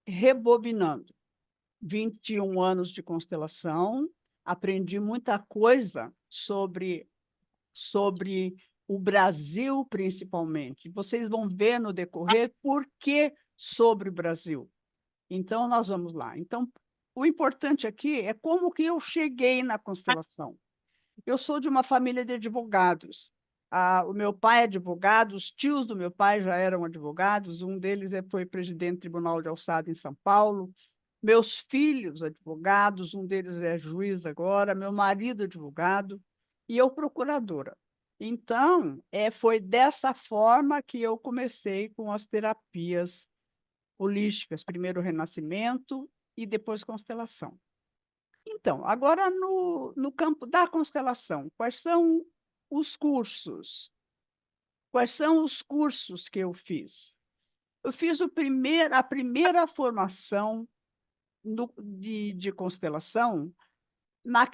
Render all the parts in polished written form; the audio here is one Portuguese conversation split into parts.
Rebobinando, 21 anos de constelação, aprendi muita coisa sobre o Brasil, principalmente. Vocês vão ver no decorrer por que sobre o Brasil. Então, nós vamos lá. Então, o importante aqui é como que eu cheguei na constelação. Eu sou de uma família de advogados. O meu pai é advogado, os tios do meu pai já eram advogados, um deles foi presidente do Tribunal de Alçada em São Paulo. Meus filhos advogados, um deles é juiz agora, meu marido advogado e eu procuradora. Então, foi dessa forma que eu comecei com as terapias holísticas, primeiro o renascimento e depois constelação. Então, agora no campo da constelação, quais são os cursos? Quais são os cursos que eu fiz? Eu fiz a primeira formação de constelação na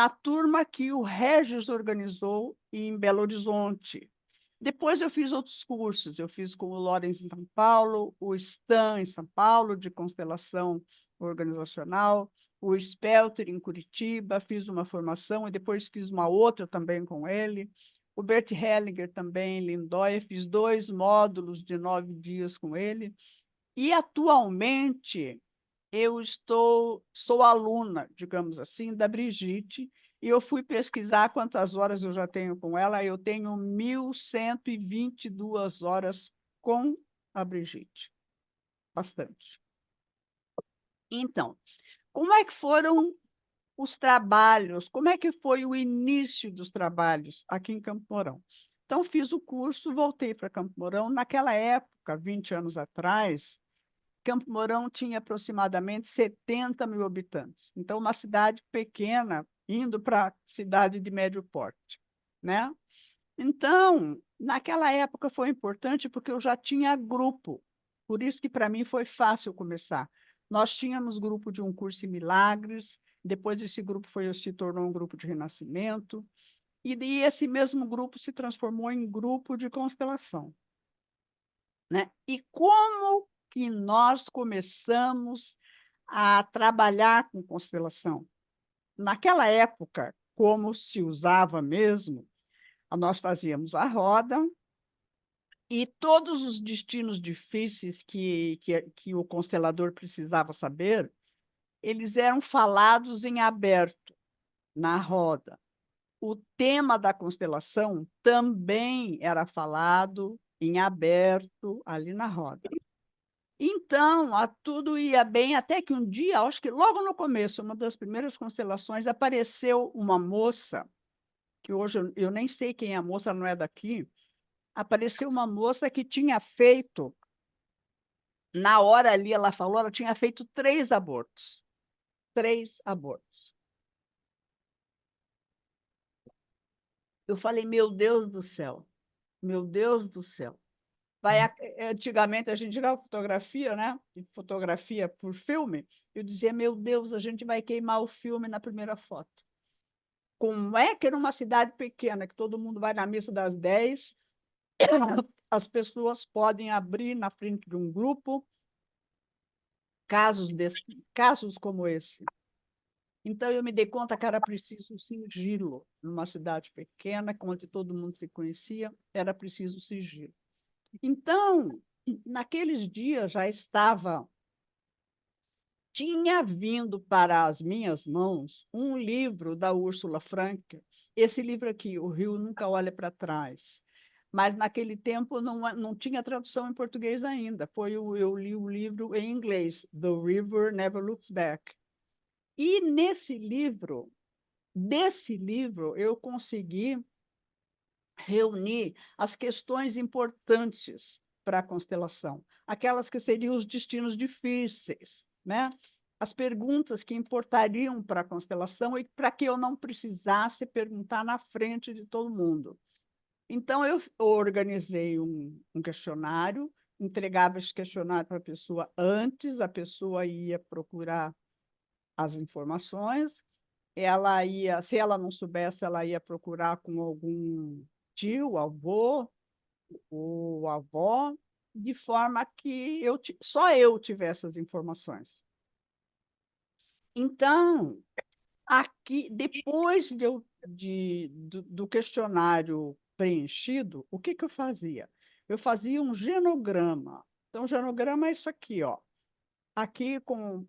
turma que o Regis organizou em Belo Horizonte. Depois eu fiz outros cursos, eu fiz com o Lorenz em São Paulo, o Stan em São Paulo, de constelação organizacional, o Spelter em Curitiba, fiz uma formação e depois fiz uma outra também com ele. O Bert Hellinger também em Lindóia, fiz 2 módulos de 9 dias com ele. E atualmente sou aluna, digamos assim, da Brigitte, e eu fui pesquisar quantas horas eu já tenho com ela. Eu tenho 1.122 horas com a Brigitte. Bastante. Então, como é que foram os trabalhos? Como é que foi o início dos trabalhos aqui em Campo Mourão? Então, fiz o curso, voltei para Campo Mourão. Naquela época, 20 anos atrás, Campo Mourão tinha aproximadamente 70 mil habitantes. Então, uma cidade pequena, indo para cidade de médio porte, né? Então, naquela época foi importante porque eu já tinha grupo. Por isso que para mim foi fácil começar. Nós tínhamos grupo de um curso em milagres, depois esse grupo se tornou um grupo de renascimento, e daí esse mesmo grupo se transformou em grupo de constelação, né? E como que nós começamos a trabalhar com constelação? Naquela época, como se usava mesmo, nós fazíamos a roda e todos os destinos difíceis que o constelador precisava saber, eles eram falados em aberto, na roda. O tema da constelação também era falado em aberto ali na roda. Então, tudo ia bem, até que um dia, acho que logo no começo, uma das primeiras constelações, apareceu uma moça, que hoje eu nem sei quem é a moça, ela não é daqui. Apareceu uma moça que tinha feito, na hora ali, ela falou, ela tinha feito 3 abortos. 3 abortos. Eu falei, meu Deus do céu, meu Deus do céu. Antigamente a gente tirava fotografia, né? Fotografia por filme. Eu dizia, meu Deus, a gente vai queimar o filme na primeira foto. Como é que numa cidade pequena, que todo mundo vai na missa das 10, as pessoas podem abrir na frente de um grupo casos como esse? Então, eu me dei conta que era preciso sigilo. Numa cidade pequena, onde todo mundo se conhecia, era preciso sigilo. Então, naqueles dias tinha vindo para as minhas mãos um livro da Úrsula Frank. Esse livro aqui, O Rio Nunca Olha para Trás. Mas naquele tempo não tinha tradução em português ainda. Eu li o livro em inglês, The River Never Looks Back. E desse livro, eu consegui reunir as questões importantes para a constelação, aquelas que seriam os destinos difíceis, né? As perguntas que importariam para a constelação e para que eu não precisasse perguntar na frente de todo mundo. Então, eu organizei um questionário, entregava esse questionário para a pessoa antes, a pessoa ia procurar as informações, se ela não soubesse, ela ia procurar com algum tio, avô ou avó, de forma que só eu tivesse as informações. Então, aqui, depois do questionário preenchido, o que eu fazia? Eu fazia um genograma. Então, o genograma é isso aqui, ó. Aqui com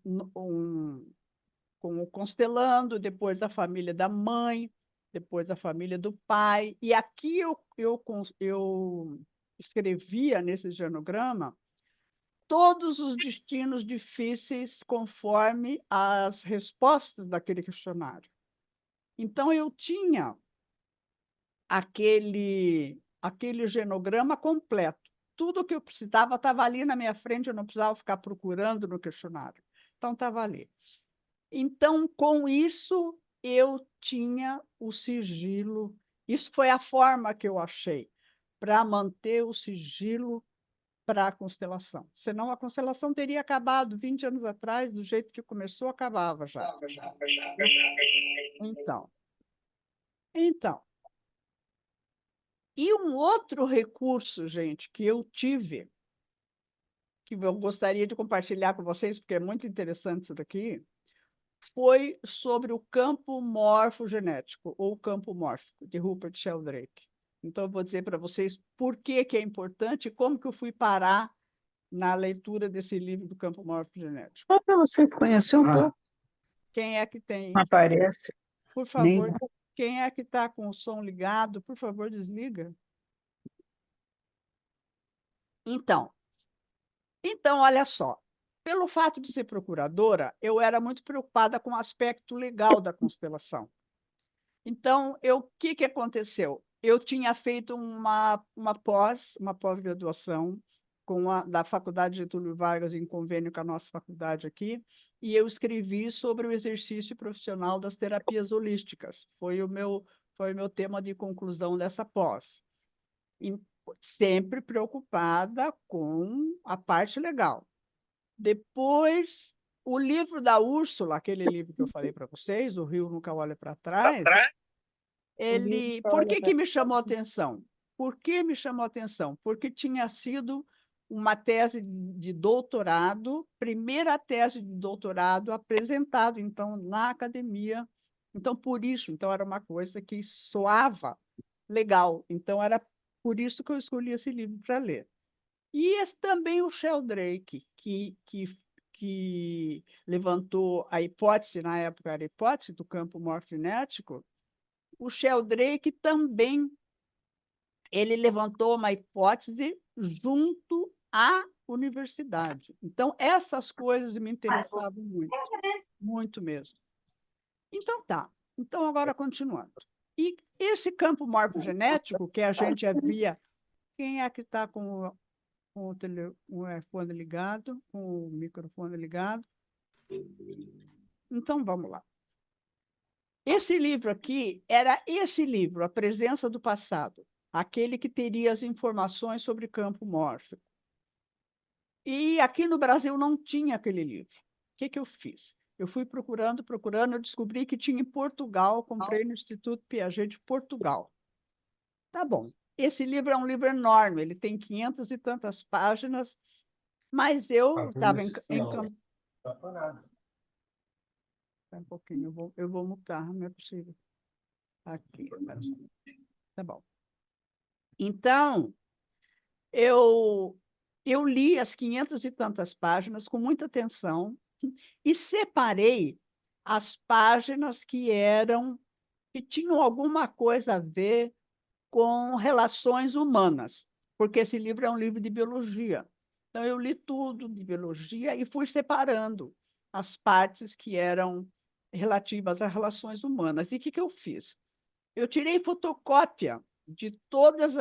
o constelando, depois a família da mãe, depois a família do pai. E aqui eu escrevia nesse genograma todos os destinos difíceis conforme as respostas daquele questionário. Então, eu tinha aquele genograma completo. Tudo o que eu precisava estava ali na minha frente, eu não precisava ficar procurando no questionário. Então, estava ali. Então, com isso, eu tinha o sigilo. Isso foi a forma que eu achei para manter o sigilo para a constelação. Senão, a constelação teria acabado 20 anos atrás, do jeito que começou, acabava já. Então, então. E um outro recurso, gente, que eu tive, que eu gostaria de compartilhar com vocês, porque é muito interessante isso daqui, foi sobre o campo morfogenético, ou campo mórfico, de Rupert Sheldrake. Então, eu vou dizer para vocês por que é importante e como que eu fui parar na leitura desse livro do campo morfogenético. Só para você conhecer um pouco, Quem é que não tem? aparece Por nem. favor, quem é que está com o som ligado? Por favor, desliga. Então, olha só. Pelo fato de ser procuradora, eu era muito preocupada com o aspecto legal da constelação. Então, o que aconteceu? Eu tinha feito uma pós-graduação da Faculdade Getúlio Vargas, em convênio com a nossa faculdade aqui, e eu escrevi sobre o exercício profissional das terapias holísticas. Foi o meu tema de conclusão dessa pós. E sempre preocupada com a parte legal. Depois, o livro da Úrsula, aquele livro que eu falei para vocês, O Rio Nunca Olha para Trás, por que me chamou a atenção? Por que me chamou a atenção? Porque tinha sido uma tese de doutorado, primeira tese de doutorado apresentada, então, na academia. Então, por isso, então, era uma coisa que soava legal. Então, era por isso que eu escolhi esse livro para ler. E também o Sheldrake, que levantou a hipótese, na época era a hipótese do campo morfinético, o Sheldrake também ele levantou uma hipótese junto à universidade. Então, essas coisas me interessavam muito, muito mesmo. Então, tá. Então, agora continuando. E esse campo morfogenético que a gente havia... Quem é que está com o fone ligado, com o microfone ligado? Então, vamos lá. Esse livro aqui era esse livro, A Presença do Passado, aquele que teria as informações sobre campo mórfico. E aqui no Brasil não tinha aquele livro. O que eu fiz? Eu fui procurando, eu descobri que tinha em Portugal, comprei no Instituto Piaget de Portugal. Tá bom. Esse livro é um livro enorme, ele tem 500 e tantas páginas, mas eu estava encantada. Um pouquinho, eu vou mutar, não é possível. Aqui, tá bom. Então, eu li as 500 e tantas páginas com muita atenção e separei as páginas que tinham alguma coisa a ver com relações humanas, porque esse livro é um livro de biologia. Então, eu li tudo de biologia e fui separando as partes que eram relativas às relações humanas. E o que eu fiz? Eu tirei fotocópia de todas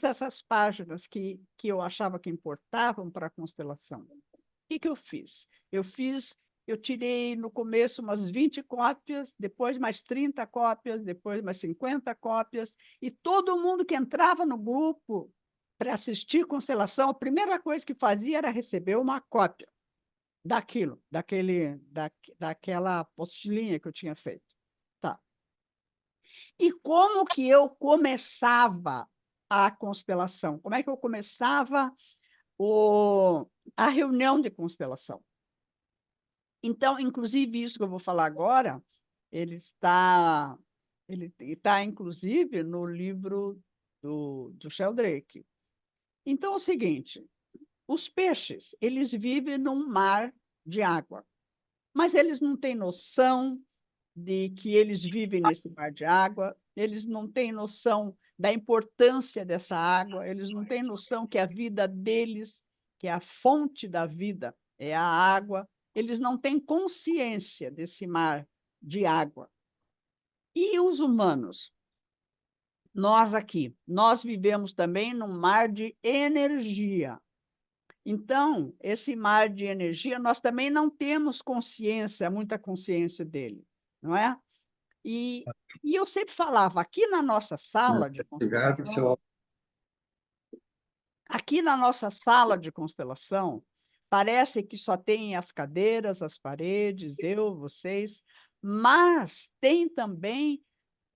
essas páginas que eu achava que importavam para a constelação. O que eu fiz? Eu tirei no começo umas 20 cópias, depois mais 30 cópias, depois mais 50 cópias, e todo mundo que entrava no grupo para assistir constelação, a primeira coisa que fazia era receber uma cópia daquela apostilinha que eu tinha feito. Tá. E como que eu começava a constelação? Como é que eu começava a reunião de constelação. Então, inclusive, isso que eu vou falar agora, ele está inclusive, no livro do Sheldrake. Então, é o seguinte, os peixes, eles vivem num mar de água, mas eles não têm noção de que eles vivem nesse mar de água, eles não têm noção da importância dessa água, eles não têm noção que a vida deles, que a fonte da vida é a água, eles não têm consciência desse mar de água. E os humanos? Nós aqui, nós vivemos também num mar de energia. Então, esse mar de energia, nós também não temos consciência, muita consciência dele, não é? E, e eu sempre falava, aqui na nossa sala de Obrigado, constelação, seu. aqui na nossa sala de constelação, parece que só tem as cadeiras, as paredes, eu, vocês, mas tem também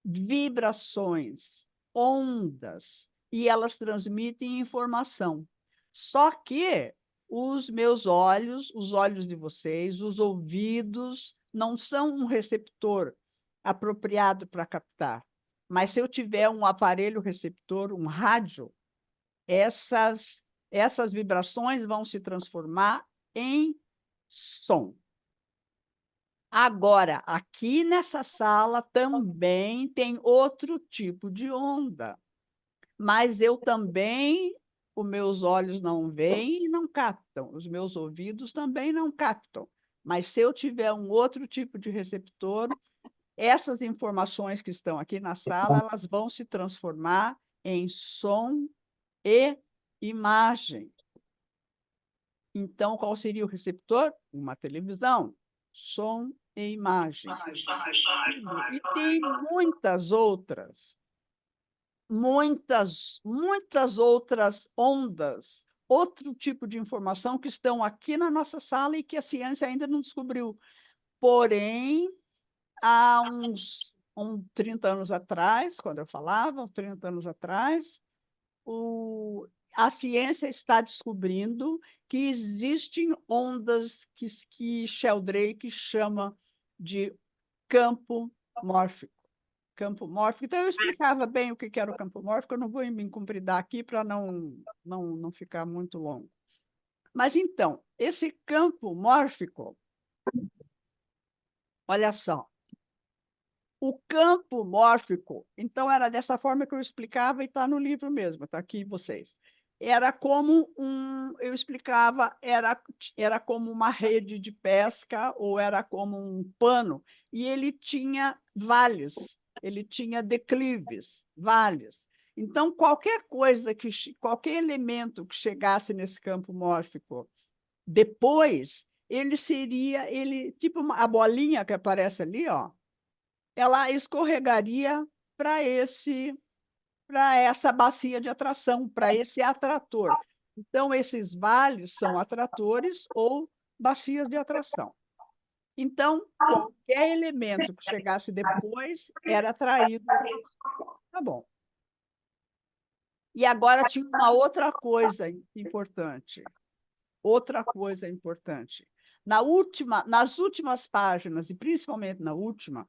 vibrações, ondas, e elas transmitem informação. Só que os meus olhos, os olhos de vocês, os ouvidos, não são um receptor apropriado para captar. Mas se eu tiver um aparelho receptor, um rádio, essas vibrações vão se transformar em som. Agora, aqui nessa sala também tem outro tipo de onda, mas eu também, os meus olhos não veem e não captam, os meus ouvidos também não captam. Mas se eu tiver um outro tipo de receptor, essas informações que estão aqui na sala, elas vão se transformar em som e imagem. Então, qual seria o receptor? Uma televisão, som e imagem. E tem muitas outras ondas, outro tipo de informação que estão aqui na nossa sala e que a ciência ainda não descobriu. Porém, há uns 30 anos atrás, quando eu falava, uns 30 anos atrás, a ciência está descobrindo que existem ondas que Sheldrake chama de campo mórfico. Campo mórfico. Então, eu explicava bem o que era o campo mórfico, eu não vou me incumpridar aqui para não ficar muito longo. Mas, então, esse campo mórfico, olha só, o campo mórfico, então, era dessa forma que eu explicava e está no livro mesmo, está aqui vocês. Era como eu explicava, era como uma rede de pesca ou era como um pano, e ele tinha vales, ele tinha declives, vales. Então, qualquer elemento que chegasse nesse campo mórfico depois, tipo a bolinha que aparece ali, ó, ela escorregaria para essa bacia de atração, para esse atrator. Então, esses vales são atratores ou bacias de atração. Então, qualquer elemento que chegasse depois era atraído. Tá bom. E agora tinha uma outra coisa importante. Outra coisa importante. Nas últimas páginas, e principalmente na última,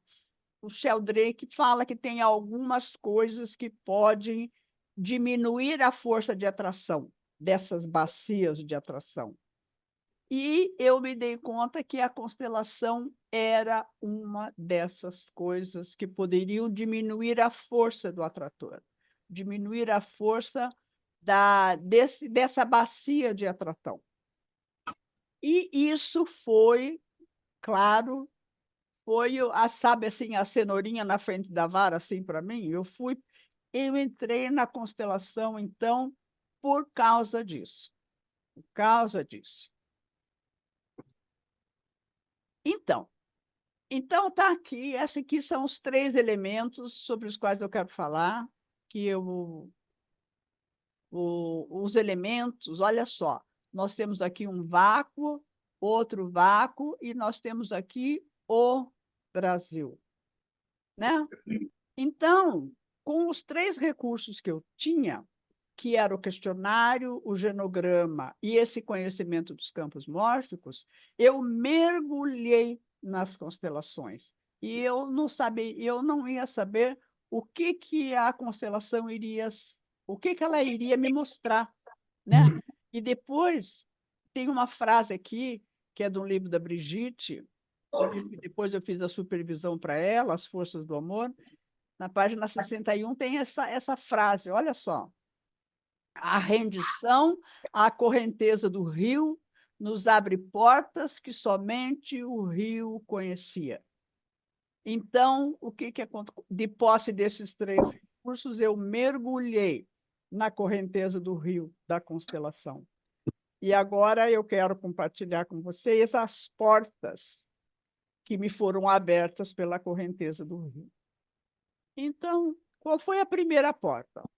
o Sheldrake fala que tem algumas coisas que podem diminuir a força de atração dessas bacias de atração. E eu me dei conta que a constelação era uma dessas coisas que poderiam diminuir a força do atrator, diminuir a força dessa bacia de atração. E isso foi, claro, sabe assim, a cenourinha na frente da vara, assim, para mim. Eu entrei na constelação, então, por causa disso. Por causa disso. Então está aqui, esses aqui são os 3 elementos sobre os quais eu quero falar, os elementos, olha só, nós temos aqui um vácuo, outro vácuo, e nós temos aqui o Brasil, né? Então, com os 3 recursos que eu tinha, que era o questionário, o genograma e esse conhecimento dos campos mórficos, eu mergulhei nas constelações. E eu não ia saber o que que a constelação iria, o que que ela iria me mostrar, né? E depois tem uma frase aqui que é de um livro da Brigitte, um livro que depois eu fiz a supervisão para ela, As Forças do Amor. Na página 61 tem essa frase, olha só. A rendição à correnteza do rio nos abre portas que somente o rio conhecia. Então, o que aconteceu? De posse desses três recursos, eu mergulhei na correnteza do rio da constelação. E agora eu quero compartilhar com vocês as portas que me foram abertas pela correnteza do rio. Então, qual foi a primeira porta?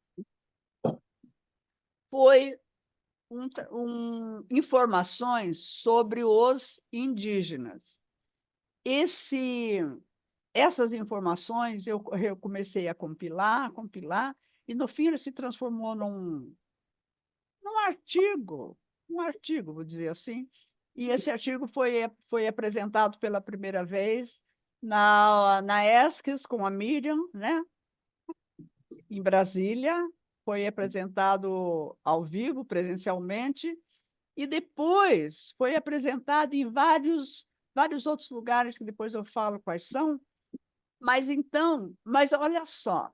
Foi informações sobre os indígenas. Essas informações eu comecei a compilar, e no fim ele se transformou num artigo, vou dizer assim, e esse artigo foi apresentado pela primeira vez na ESCS com a Miriam, né? Em Brasília, foi apresentado ao vivo, presencialmente, e depois foi apresentado em vários outros lugares, que depois eu falo quais são. Mas olha só,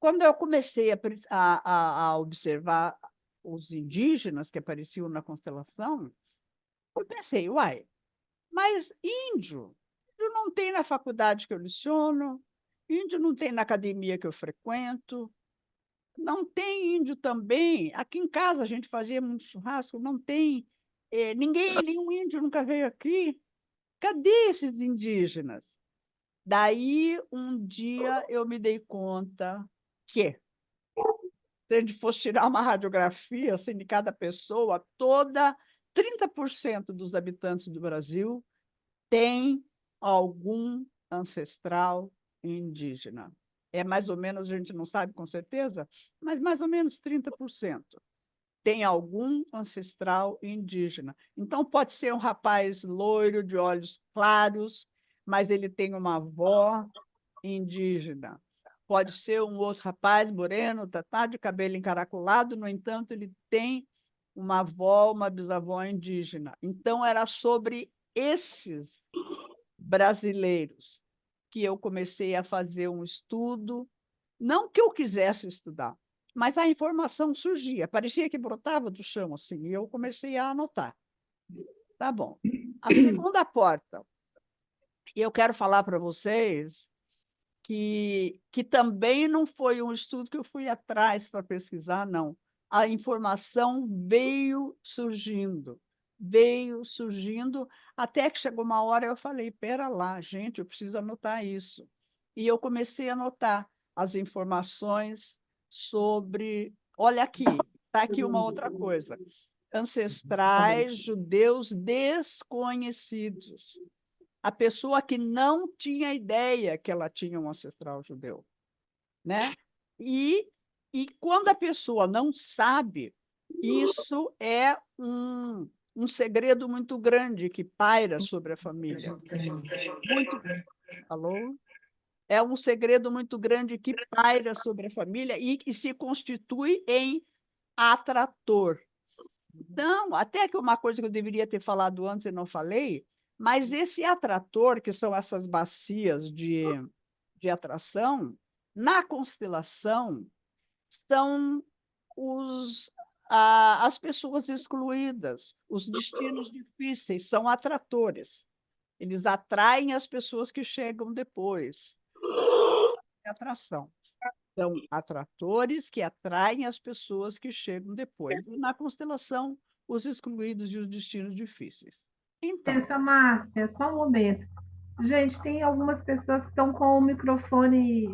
quando eu comecei a observar os indígenas que apareciam na constelação, eu pensei, uai, mas índio não tem na faculdade que eu leciono, índio não tem na academia que eu frequento, não tem índio também. Aqui em casa a gente fazia muito churrasco, não tem. Nenhum índio nunca veio aqui. Cadê esses indígenas? Daí, um dia, eu me dei conta que, se a gente fosse tirar uma radiografia assim, de cada pessoa, 30% dos habitantes do Brasil tem algum ancestral indígena. É mais ou menos, a gente não sabe com certeza, mas mais ou menos 30% tem algum ancestral indígena. Então, pode ser um rapaz loiro, de olhos claros, mas ele tem uma avó indígena. Pode ser um outro rapaz moreno, tatá, de cabelo encaracolado, no entanto, ele tem uma avó, uma bisavó indígena. Então, era sobre esses brasileiros que eu comecei a fazer um estudo, não que eu quisesse estudar, mas a informação surgia, parecia que brotava do chão, assim, e eu comecei a anotar. Tá bom. A segunda porta, e eu quero falar para vocês que também não foi um estudo que eu fui atrás para pesquisar, não. A informação veio surgindo, até que chegou uma hora eu falei, pera lá, gente, eu preciso anotar isso. E eu comecei a anotar as informações sobre... Olha aqui, está aqui uma outra coisa. Ancestrais judeus desconhecidos. A pessoa que não tinha ideia que ela tinha um ancestral judeu, né? E quando a pessoa não sabe, isso é um segredo muito grande que paira sobre a família. Muito, alô? É um segredo muito grande que paira sobre a família e que se constitui em atrator. Então, até que uma coisa que eu deveria ter falado antes e não falei, mas esse atrator, que são essas bacias de atração, na constelação, são as pessoas excluídas, os destinos difíceis, são atratores. Eles atraem as pessoas que chegam depois. É atração. São atratores que atraem as pessoas que chegam depois. E na constelação, os excluídos e os destinos difíceis. Então, Essa Márcia, só um momento. Gente, tem algumas pessoas que estão com o microfone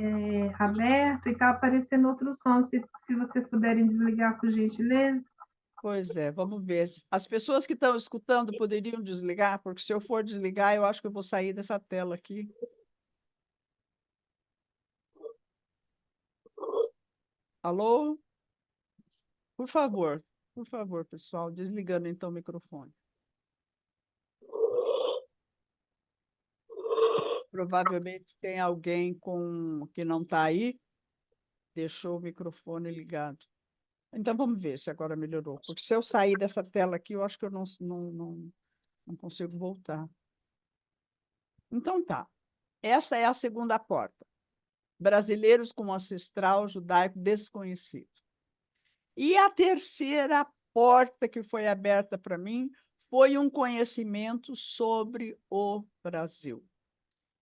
aberto e está aparecendo outro som. Se vocês puderem desligar, por gentileza. pois é, vamos ver. As pessoas que estão escutando poderiam desligar, porque se eu for desligar, eu acho que eu vou sair dessa tela aqui. Alô? por favor, pessoal, desligando então o microfone. Provavelmente tem alguém que não está aí, deixou o microfone ligado. Então, vamos ver se agora melhorou. Porque se eu sair dessa tela aqui, eu acho que eu não consigo voltar. Então, tá. Essa é a segunda porta. Brasileiros com ancestral judaico desconhecido. E a terceira porta que foi aberta para mim foi um conhecimento sobre o Brasil.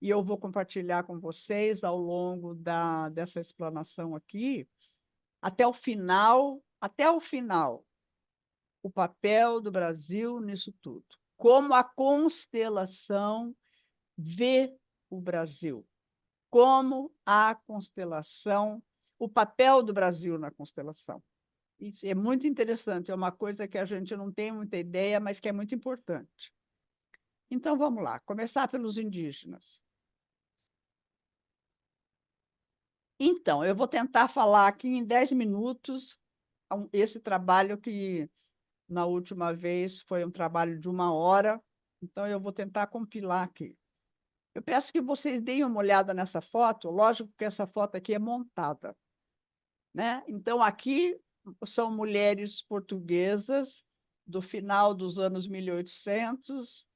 E eu vou compartilhar com vocês ao longo dessa explanação aqui, até o final, o papel do Brasil nisso tudo. Como a constelação vê o Brasil. Como a constelação, o papel do Brasil na constelação. Isso é muito interessante, é uma coisa que a gente não tem muita ideia, mas que é muito importante. Então, vamos lá, começar pelos indígenas. Então, eu vou tentar falar aqui em 10 minutos esse trabalho que, na última vez, foi um trabalho de 1 hora, então eu vou tentar compilar aqui. Eu peço que vocês deem uma olhada nessa foto, lógico que essa foto aqui é montada, né? Então, aqui são mulheres portuguesas do final dos anos 1800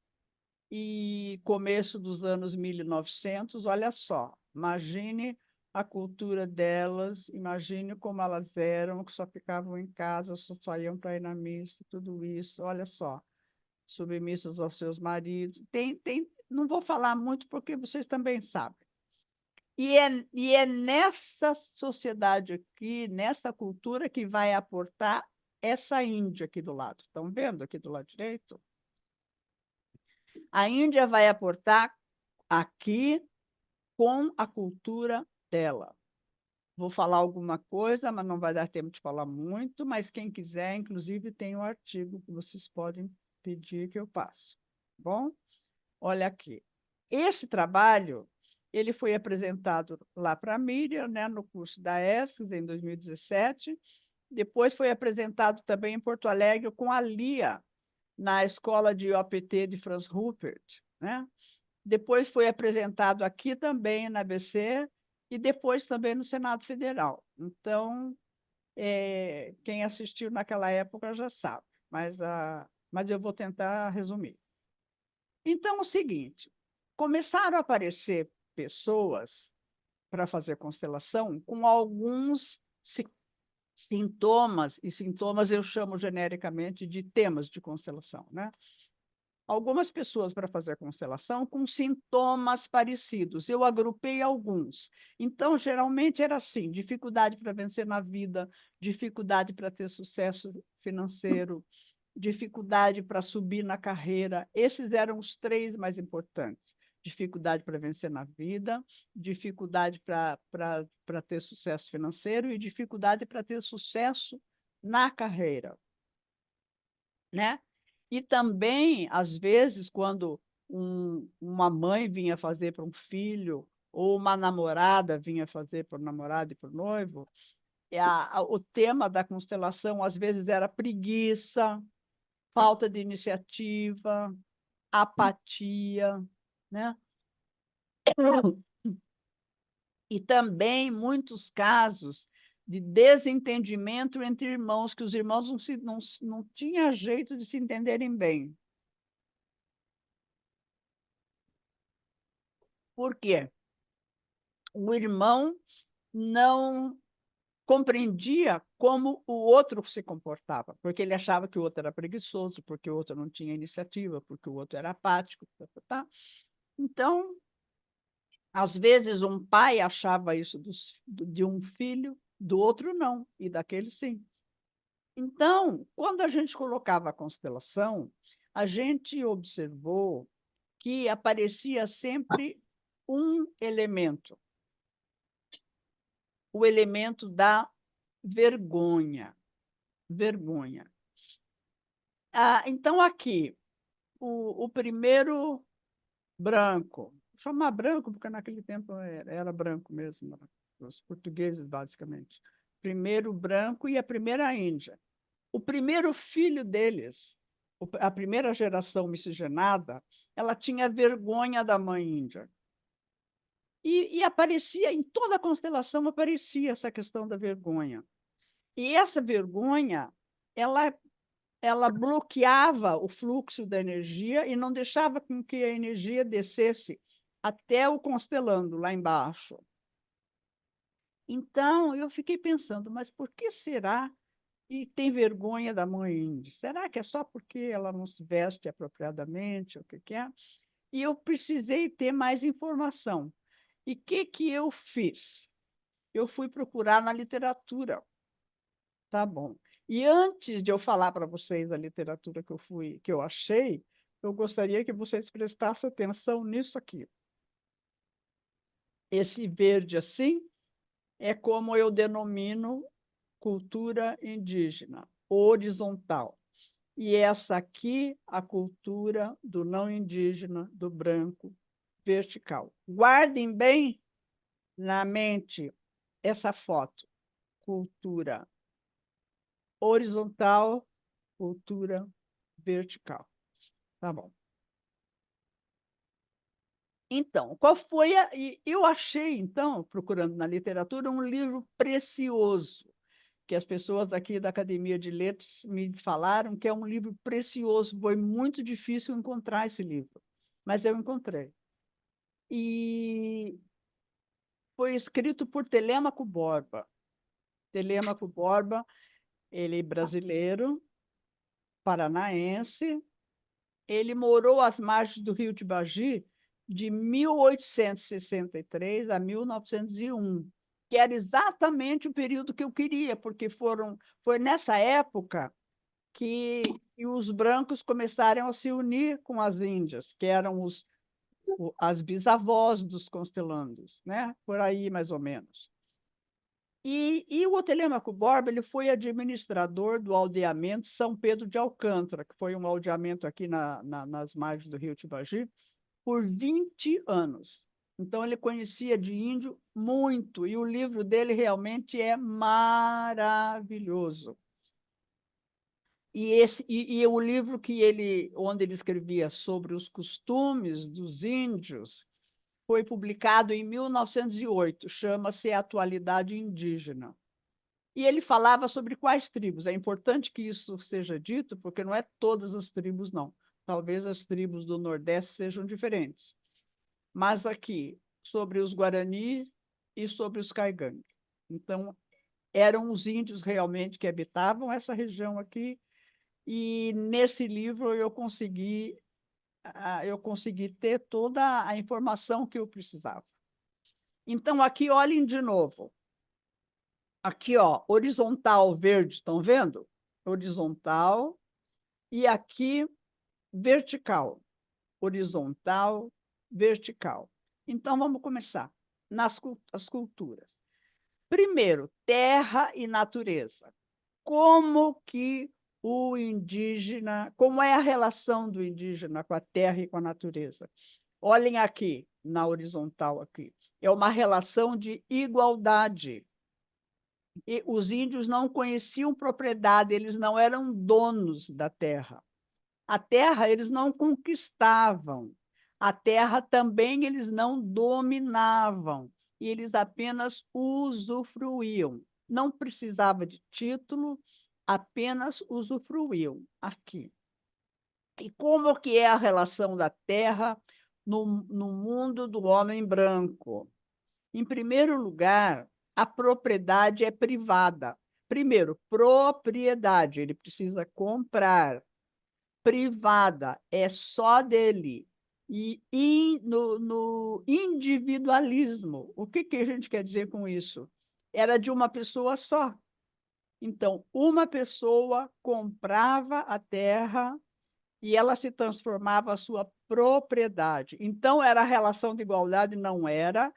e começo dos anos 1900. Olha só, imagine a cultura delas, imagine como elas eram, que só ficavam em casa, só iam para ir na missa, tudo isso, olha só, submissas aos seus maridos. Não vou falar muito porque vocês também sabem. E é nessa sociedade aqui, nessa cultura, que vai aportar essa Índia aqui do lado. Estão vendo aqui do lado direito? A Índia vai aportar aqui com a cultura dela. Vou falar alguma coisa, mas não vai dar tempo de falar muito, mas quem quiser, inclusive, tem um artigo que vocês podem pedir que eu passe. Bom, olha aqui. Esse trabalho ele foi apresentado lá para a Miriam, né, no curso da ESCS, em 2017. Depois foi apresentado também em Porto Alegre com a Lia, na escola de OPT de Franz Rupert, né? Depois foi apresentado aqui também na ABC e depois também no Senado Federal. Então, quem assistiu naquela época já sabe, mas eu vou tentar resumir. Então, é o seguinte, começaram a aparecer pessoas para fazer constelação com alguns sintomas, e sintomas eu chamo genericamente de temas de constelação, né? Algumas pessoas para fazer a constelação com sintomas parecidos. Eu agrupei alguns. Então, geralmente era assim: dificuldade para vencer na vida, dificuldade para ter sucesso financeiro, dificuldade para subir na carreira. Esses eram os 3 mais importantes. Dificuldade para vencer na vida, dificuldade para ter sucesso financeiro e dificuldade para ter sucesso na carreira, né? E também, às vezes, quando uma mãe vinha fazer para um filho, ou uma namorada vinha fazer para o namorado e para o noivo, o tema da constelação, às vezes, era preguiça, falta de iniciativa, apatia, né? E também muitos casos de desentendimento entre irmãos, que os irmãos não tinham jeito de se entenderem bem. Por quê? O irmão não compreendia como o outro se comportava, porque ele achava que o outro era preguiçoso, porque o outro não tinha iniciativa, porque o outro era apático. Tá? Então, às vezes, um pai achava isso de um filho, do outro não, e daquele sim. Então, quando a gente colocava a constelação, a gente observou que aparecia sempre um elemento, o elemento da vergonha. Vergonha. Então, aqui, o primeiro branco, vou chamar branco, porque naquele tempo era branco mesmo, os portugueses, basicamente. Primeiro branco e a primeira Índia. O primeiro filho deles, a primeira geração miscigenada, ela tinha vergonha da mãe índia. E aparecia, em toda a constelação, aparecia essa questão da vergonha. E essa vergonha, ela bloqueava o fluxo da energia e não deixava com que a energia descesse até o constelando, lá embaixo. Então, eu fiquei pensando, mas por que será que tem vergonha da mãe índia? Será que é só porque ela não se veste apropriadamente? O que é? E eu precisei ter mais informação. E o que eu fiz? Eu fui procurar na literatura. Tá bom. E antes de eu falar para vocês a literatura que eu achei, eu gostaria que vocês prestassem atenção nisso aqui. Esse verde assim é como eu denomino cultura indígena, horizontal. E essa aqui, a cultura do não indígena, do branco, vertical. Guardem bem na mente essa foto. Cultura horizontal, cultura vertical. Tá bom. Então, qual foi a... Eu achei, então, procurando na literatura, um livro precioso, que as pessoas aqui da Academia de Letras me falaram que é um livro precioso. Foi muito difícil encontrar esse livro, mas eu encontrei. E foi escrito por Telêmaco Borba. Telêmaco Borba, ele é brasileiro, paranaense. Ele morou às margens do rio Tibagi de 1863 a 1901, que era exatamente o período que eu queria, porque foi nessa época que os brancos começaram a se unir com as índias, que eram as bisavós dos constelandos, né? Por aí, mais ou menos. E o Telêmaco Borba, ele foi administrador do aldeamento São Pedro de Alcântara, que foi um aldeamento aqui nas margens do rio Tibagi, por 20 anos. Então, ele conhecia de índio muito, e o livro dele realmente é maravilhoso. E o livro onde ele escrevia sobre os costumes dos índios foi publicado em 1908, chama-se Atualidade Indígena. E ele falava sobre quais tribos. É importante que isso seja dito, porque não é todas as tribos, não. Talvez as tribos do Nordeste sejam diferentes. Mas aqui, sobre os Guaranis e sobre os Caigangue. Então, eram os índios realmente que habitavam essa região aqui, e nesse livro eu consegui ter toda a informação que eu precisava. Então, aqui, olhem de novo. Aqui, ó, horizontal verde, estão vendo? Horizontal. E aqui, vertical. Horizontal, vertical. Então, vamos começar. As culturas. Primeiro, terra e natureza. Como que o indígena, como é a relação do indígena com a terra e com a natureza? Olhem aqui, na horizontal aqui. É uma relação de igualdade. E os índios não conheciam propriedade, eles não eram donos da terra. A terra eles não conquistavam. A terra também eles não dominavam. E eles apenas usufruíam. Não precisava de título, apenas usufruíam aqui. E como que é a relação da terra no mundo do homem branco? Em primeiro lugar, a propriedade é privada. Primeiro, propriedade, ele precisa comprar. Privada, é só dele. E no individualismo, o que a gente quer dizer com isso? Era de uma pessoa só. Então, uma pessoa comprava a terra e ela se transformava a sua propriedade. Então, era a relação de igualdade? Não era.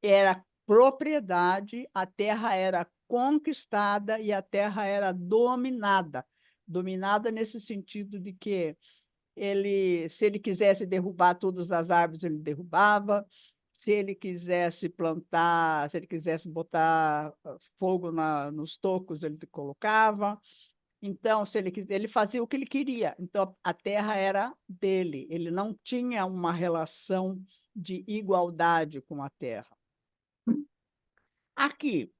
Era propriedade, a terra era conquistada e a terra era dominada. Dominada nesse sentido de que se ele quisesse derrubar todas as árvores, ele derrubava. Se ele quisesse plantar, se ele quisesse botar fogo nos tocos, ele colocava. Então, se ele fazia o que ele queria. Então, a terra era dele. Ele não tinha uma relação de igualdade com a terra. Aqui,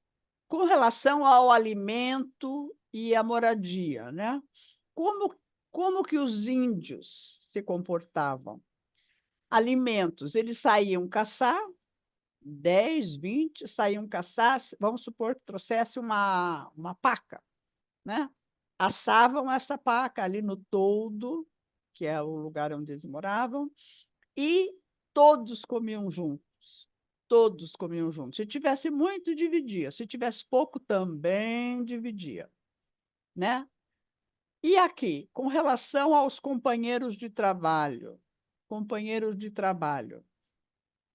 com relação ao alimento e à moradia, né? Como, como que os índios se comportavam? Alimentos, eles saíam caçar, 10, 20 saíam caçar, vamos supor que trouxesse uma paca, né? Assavam essa paca ali no toldo, que é o lugar onde eles moravam, e todos comiam juntos. Todos comiam juntos. Se tivesse muito, dividia. Se tivesse pouco, também dividia, né? E aqui, com relação aos companheiros de trabalho,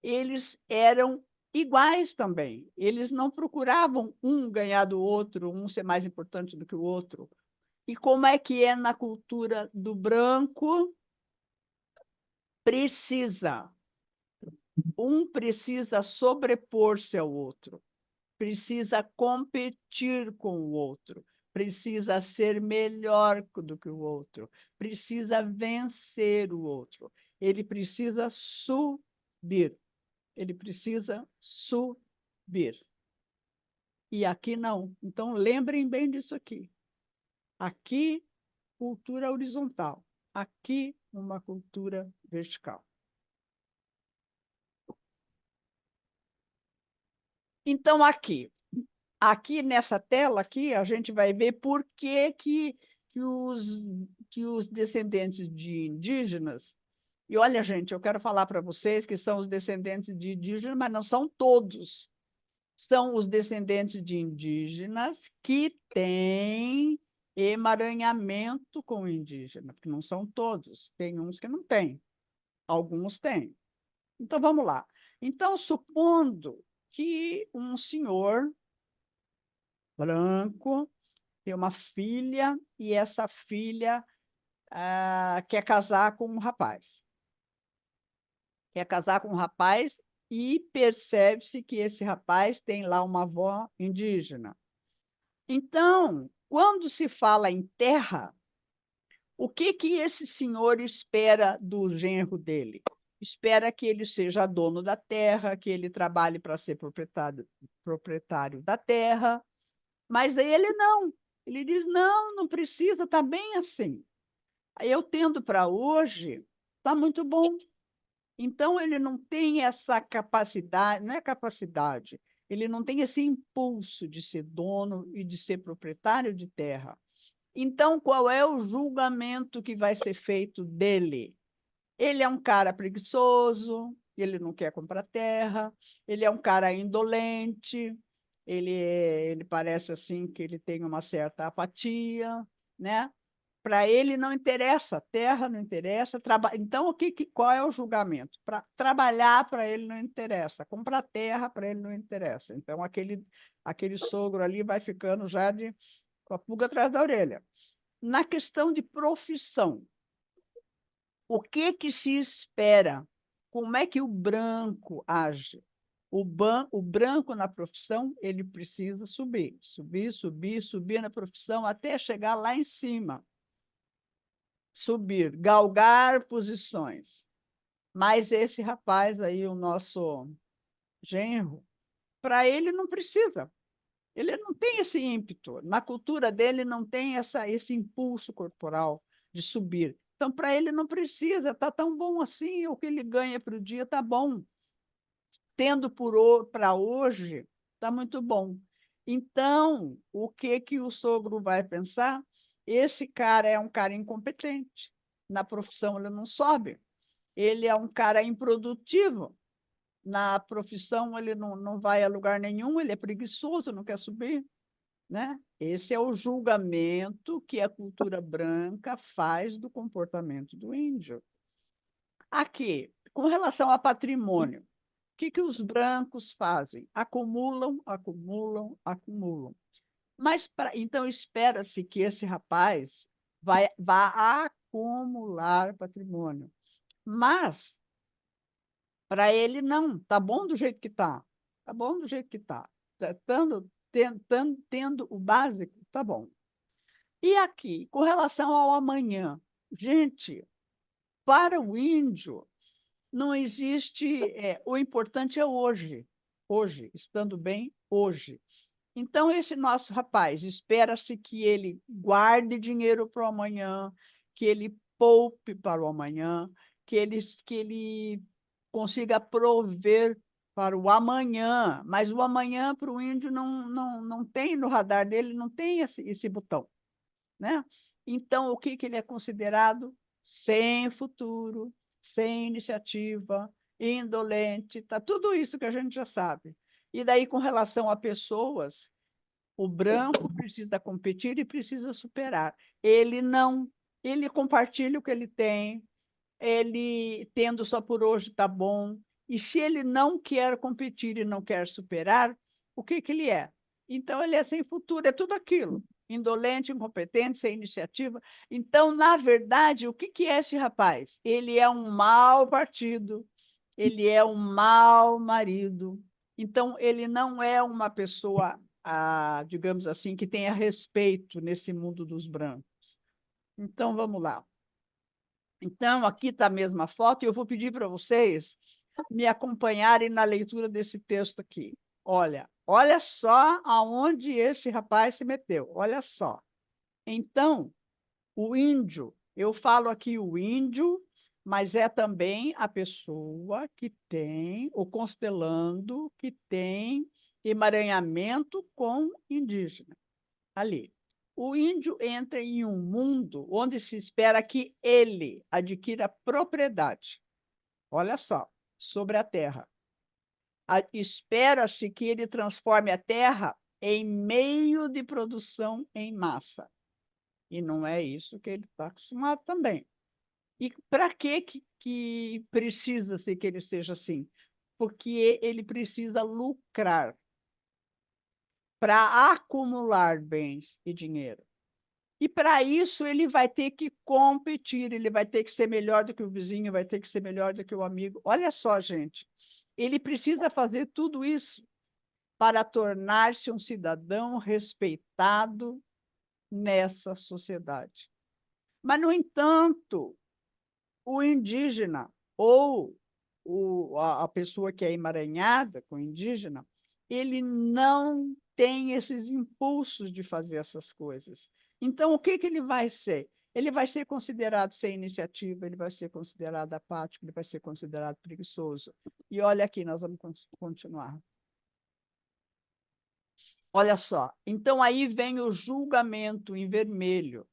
eles eram iguais também. Eles não procuravam um ganhar do outro, um ser mais importante do que o outro. E como é que é na cultura do branco? Precisa. Um precisa sobrepor-se ao outro, precisa competir com o outro, precisa ser melhor do que o outro, precisa vencer o outro. Ele precisa subir. Ele precisa subir. E aqui não. Então, lembrem bem disso aqui. Aqui, cultura horizontal. Aqui, uma cultura vertical. Então, aqui nessa tela aqui, a gente vai ver por que os, que os descendentes de indígenas. E olha, gente, eu quero falar para vocês que são os descendentes de indígenas, mas não são todos. São os descendentes de indígenas que têm emaranhamento com o indígena, porque não são todos. Tem uns que não têm, alguns têm. Então, vamos lá. Então, supondo que um senhor branco tem uma filha e essa filha quer casar com um rapaz. Quer casar com um rapaz e percebe-se que esse rapaz tem lá uma avó indígena. Então, quando se fala em terra, o que esse senhor espera do genro dele? Espera que ele seja dono da terra, que ele trabalhe para ser proprietário da terra, mas aí ele não. Ele diz: não, não precisa, está bem assim. Aí eu tendo para hoje, está muito bom. Então, ele não tem essa capacidade, não é capacidade, ele não tem esse impulso de ser dono e de ser proprietário de terra. Então, qual é o julgamento que vai ser feito dele? Ele é um cara preguiçoso, ele não quer comprar terra, ele é um cara indolente, ele parece assim que ele tem uma certa apatia, né? Para ele não interessa, terra não interessa, então qual é o julgamento? Trabalhar para ele não interessa, comprar terra para ele não interessa. Então aquele sogro ali vai ficando já com a pulga atrás da orelha. Na questão de profissão, o que se espera? Como é que o branco age? O branco na profissão, ele precisa subir, subir, subir, subir na profissão até chegar lá em cima. Subir, galgar posições. Mas esse rapaz aí, o nosso genro, para ele não precisa. Ele não tem esse ímpeto. Na cultura dele não tem esse impulso corporal de subir. Então, para ele não precisa, está tão bom assim, o que ele ganha para o dia está bom. Tendo para hoje, está muito bom. Então, o que o sogro vai pensar? Esse cara é um cara incompetente. Na profissão ele não sobe. Ele é um cara improdutivo. Na profissão ele não vai a lugar nenhum, ele é preguiçoso, não quer subir. Né? Esse é o julgamento que a cultura branca faz do comportamento do índio. Aqui, com relação a patrimônio, o que os brancos fazem? Acumulam, acumulam, acumulam. Mas, então, espera-se que esse rapaz vá acumular patrimônio. Mas, para ele, não. Está bom do jeito que está. Está bom do jeito que está. Tendo o básico, está bom. E aqui, com relação ao amanhã, gente, para o índio, não existe, o importante é hoje, estando bem hoje. Então, esse nosso rapaz, espera-se que ele guarde dinheiro para o amanhã, que ele poupe para o amanhã, que ele consiga prover para o amanhã, mas o amanhã para o índio não tem no radar dele, não tem esse botão, né? Então, o que, que ele é considerado? Sem futuro, sem iniciativa, indolente, tá tudo isso que a gente já sabe. E daí, com relação a pessoas, o branco precisa competir e precisa superar. Ele não, ele compartilha o que ele tem, ele tendo só por hoje está bom. E se ele não quer competir e não quer superar, o que, que ele é? Então, ele é sem futuro, é tudo aquilo. Indolente, incompetente, sem iniciativa. Então, na verdade, o que, que é esse rapaz? Ele é um mau partido, ele é um mau marido. Então, ele não é uma pessoa, digamos assim, que tenha respeito nesse mundo dos brancos. Então, vamos lá. Então, aqui está a mesma foto, e eu vou pedir para vocês me acompanharem na leitura desse texto aqui. Olha só aonde esse rapaz se meteu, olha só. Então, o índio, eu falo aqui o índio, mas é também a pessoa que tem, o constelando, que tem emaranhamento com indígena, ali. O índio entra em um mundo onde se espera que ele adquira propriedade. Olha só, sobre a terra. Espera-se que ele transforme a terra em meio de produção em massa. E não é isso que ele está acostumado também. E para que precisa-se que ele seja assim? Porque ele precisa lucrar para acumular bens e dinheiro. E para isso ele vai ter que competir, ele vai ter que ser melhor do que o vizinho, vai ter que ser melhor do que o amigo. Olha só, gente, ele precisa fazer tudo isso para tornar-se um cidadão respeitado nessa sociedade. Mas, no entanto, o indígena ou a pessoa que é emaranhada com o indígena, ele não tem esses impulsos de fazer essas coisas. Então, o que, que ele vai ser? Ele vai ser considerado sem iniciativa, ele vai ser considerado apático, ele vai ser considerado preguiçoso. E olha aqui, nós vamos continuar. Olha só, então aí vem o julgamento em vermelho.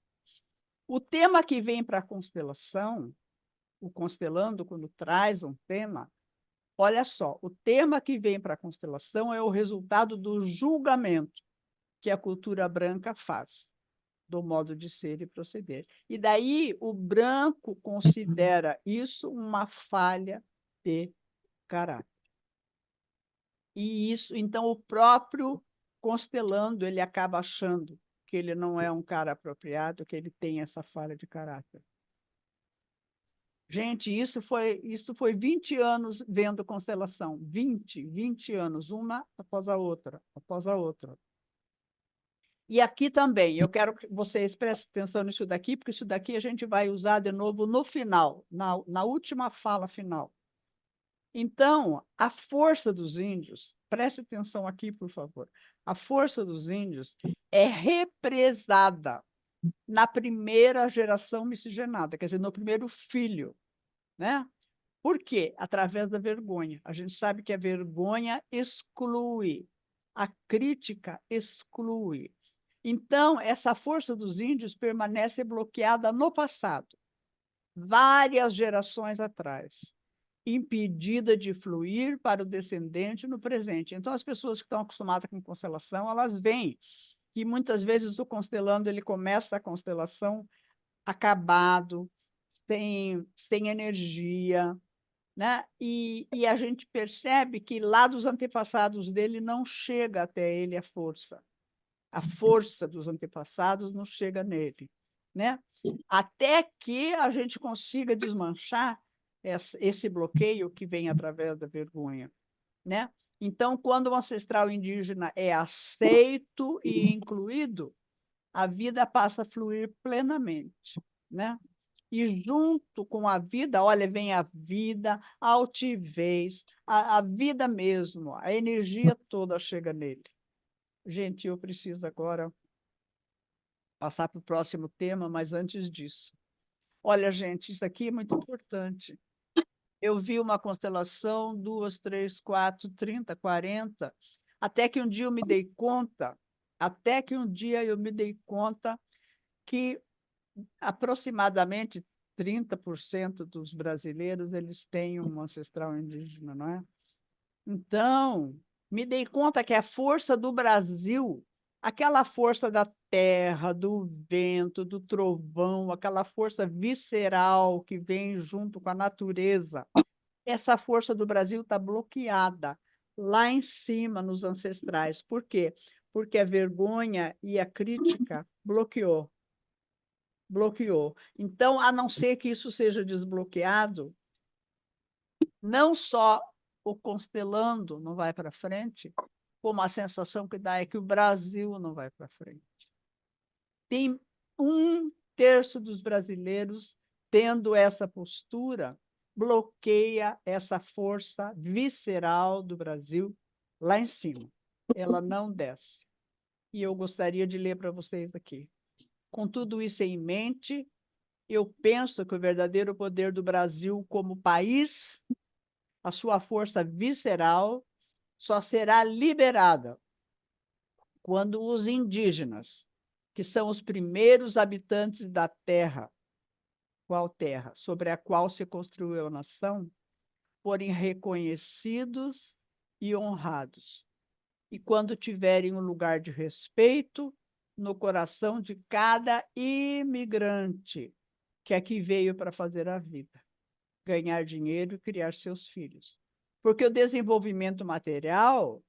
O tema que vem para a constelação, o constelando, quando traz um tema, olha só, o tema que vem para a constelação é o resultado do julgamento que a cultura branca faz do modo de ser e proceder. E daí o branco considera isso uma falha de caráter. E isso, então, o próprio constelando, ele acaba achando que ele não é um cara apropriado, que ele tem essa falha de caráter. Gente, isso foi 20 anos vendo constelação. 20 anos, uma após a outra, após a outra. E aqui também, eu quero que vocês prestem atenção nisso daqui, porque isso daqui a gente vai usar de novo no final, na última fala final. Então, a força dos índios, preste atenção aqui, por favor, a força dos índios é represada na primeira geração miscigenada, quer dizer, no primeiro filho, né? Por quê? Através da vergonha. A gente sabe que a vergonha exclui, a crítica exclui. Então, essa força dos índios permanece bloqueada no passado, várias gerações atrás, impedida de fluir para o descendente no presente. Então, as pessoas que estão acostumadas com constelação, elas veem que muitas vezes o constelando, ele começa a constelação acabado, sem energia, né? E a gente percebe que lá dos antepassados dele não chega até ele a força. A força dos antepassados não chega nele, né? Até que a gente consiga desmanchar esse bloqueio que vem através da vergonha, né? Então, quando o ancestral indígena é aceito e incluído, a vida passa a fluir plenamente, né? E junto com a vida, olha, vem a vida, a altivez, a vida mesmo, a energia toda chega nele. Gente, eu preciso agora passar para o próximo tema, mas antes disso. Olha, gente, isso aqui é muito importante. Eu vi uma constelação, 2, 3, 4, 30, 40, até que um dia eu me dei conta, que aproximadamente 30% dos brasileiros eles têm um ancestral indígena, não é? Então, me dei conta que a força do Brasil, aquela força da terra, do vento, do trovão, aquela força visceral que vem junto com a natureza, essa força do Brasil está bloqueada lá em cima nos ancestrais. Por quê? Porque a vergonha e a crítica bloqueou. Então, a não ser que isso seja desbloqueado, não só o constelando não vai para frente, como a sensação que dá é que o Brasil não vai para frente. Tem 1/3 dos brasileiros tendo essa postura, bloqueia essa força visceral do Brasil lá em cima. Ela não desce. E eu gostaria de ler para vocês aqui. Com tudo isso em mente, eu penso que o verdadeiro poder do Brasil como país, a sua força visceral, só será liberada quando os indígenas, que são os primeiros habitantes da terra, qual terra, sobre a qual se construiu a nação, forem reconhecidos e honrados, e quando tiverem um lugar de respeito no coração de cada imigrante que aqui veio para fazer a vida, ganhar dinheiro e criar seus filhos. Porque o desenvolvimento material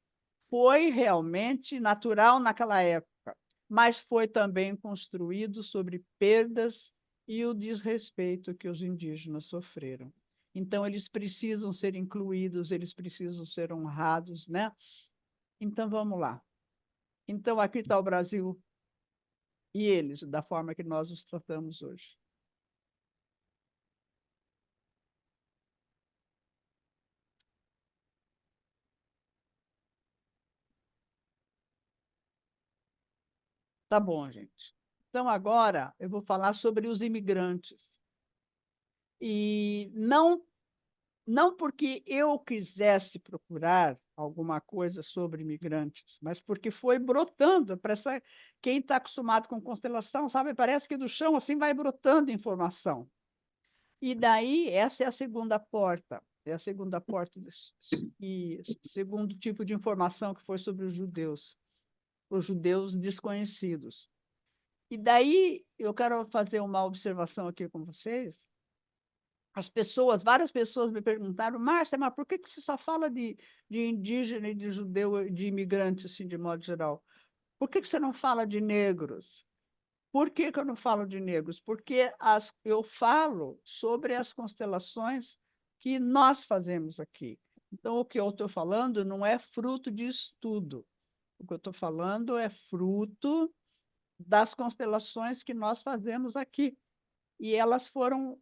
foi realmente natural naquela época, mas foi também construído sobre perdas e o desrespeito que os indígenas sofreram. Então, eles precisam ser incluídos, eles precisam ser honrados, né? Então, vamos lá. Então, aqui está o Brasil e eles, da forma que nós os tratamos hoje. Tá bom, gente. Então, agora eu vou falar sobre os imigrantes. E não porque eu quisesse procurar alguma coisa sobre imigrantes, mas porque foi brotando. Quem está acostumado com constelação, sabe, parece que do chão assim vai brotando informação. E daí, essa é a segunda porta. É a segunda porta e segundo tipo de informação que foi sobre os judeus desconhecidos. E daí, eu quero fazer uma observação aqui com vocês. Várias pessoas me perguntaram, Márcia, mas por que você só fala de indígena e de judeu, de imigrante, assim, de modo geral? Por que você não fala de negros? Por que eu não falo de negros? Porque eu falo sobre as constelações que nós fazemos aqui. Então, o que eu estou falando não é fruto de estudo. O que eu estou falando é fruto das constelações que nós fazemos aqui. E elas foram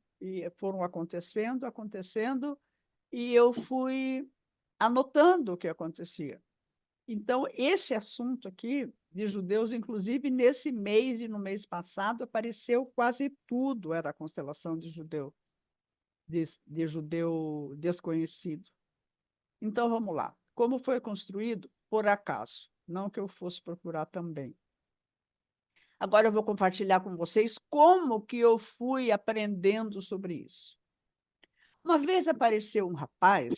acontecendo, e eu fui anotando o que acontecia. Então, esse assunto aqui de judeus, inclusive nesse mês e no mês passado, apareceu quase tudo, era a constelação de judeu desconhecido. Então, vamos lá. Como foi construído? Por acaso, não que eu fosse procurar também. Agora eu vou compartilhar com vocês como que eu fui aprendendo sobre isso. Uma vez apareceu um rapaz,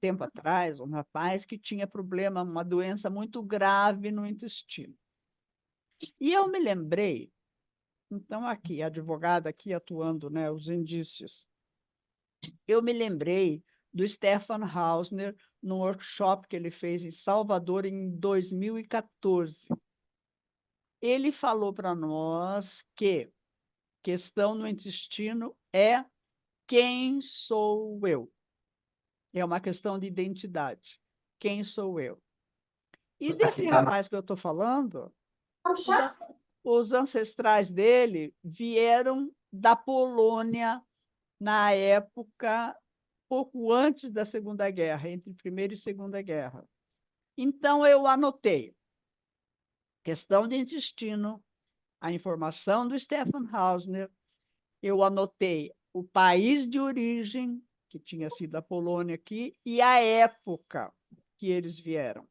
tempo atrás, um rapaz que tinha problema, uma doença muito grave no intestino. E eu me lembrei, então aqui, a advogada aqui atuando, né, os indícios, eu me lembrei do Stefan Hausner, num workshop que ele fez em Salvador em 2014. Ele falou para nós que questão no intestino é quem sou eu? É uma questão de identidade. Quem sou eu? E desse rapaz que eu estou falando, os ancestrais dele vieram da Polônia na época, pouco antes da Segunda Guerra, entre Primeira e Segunda Guerra. Então, eu anotei questão de intestino, a informação do Stefan Hausner, eu anotei o país de origem, que tinha sido a Polônia aqui, e a época que eles vieram.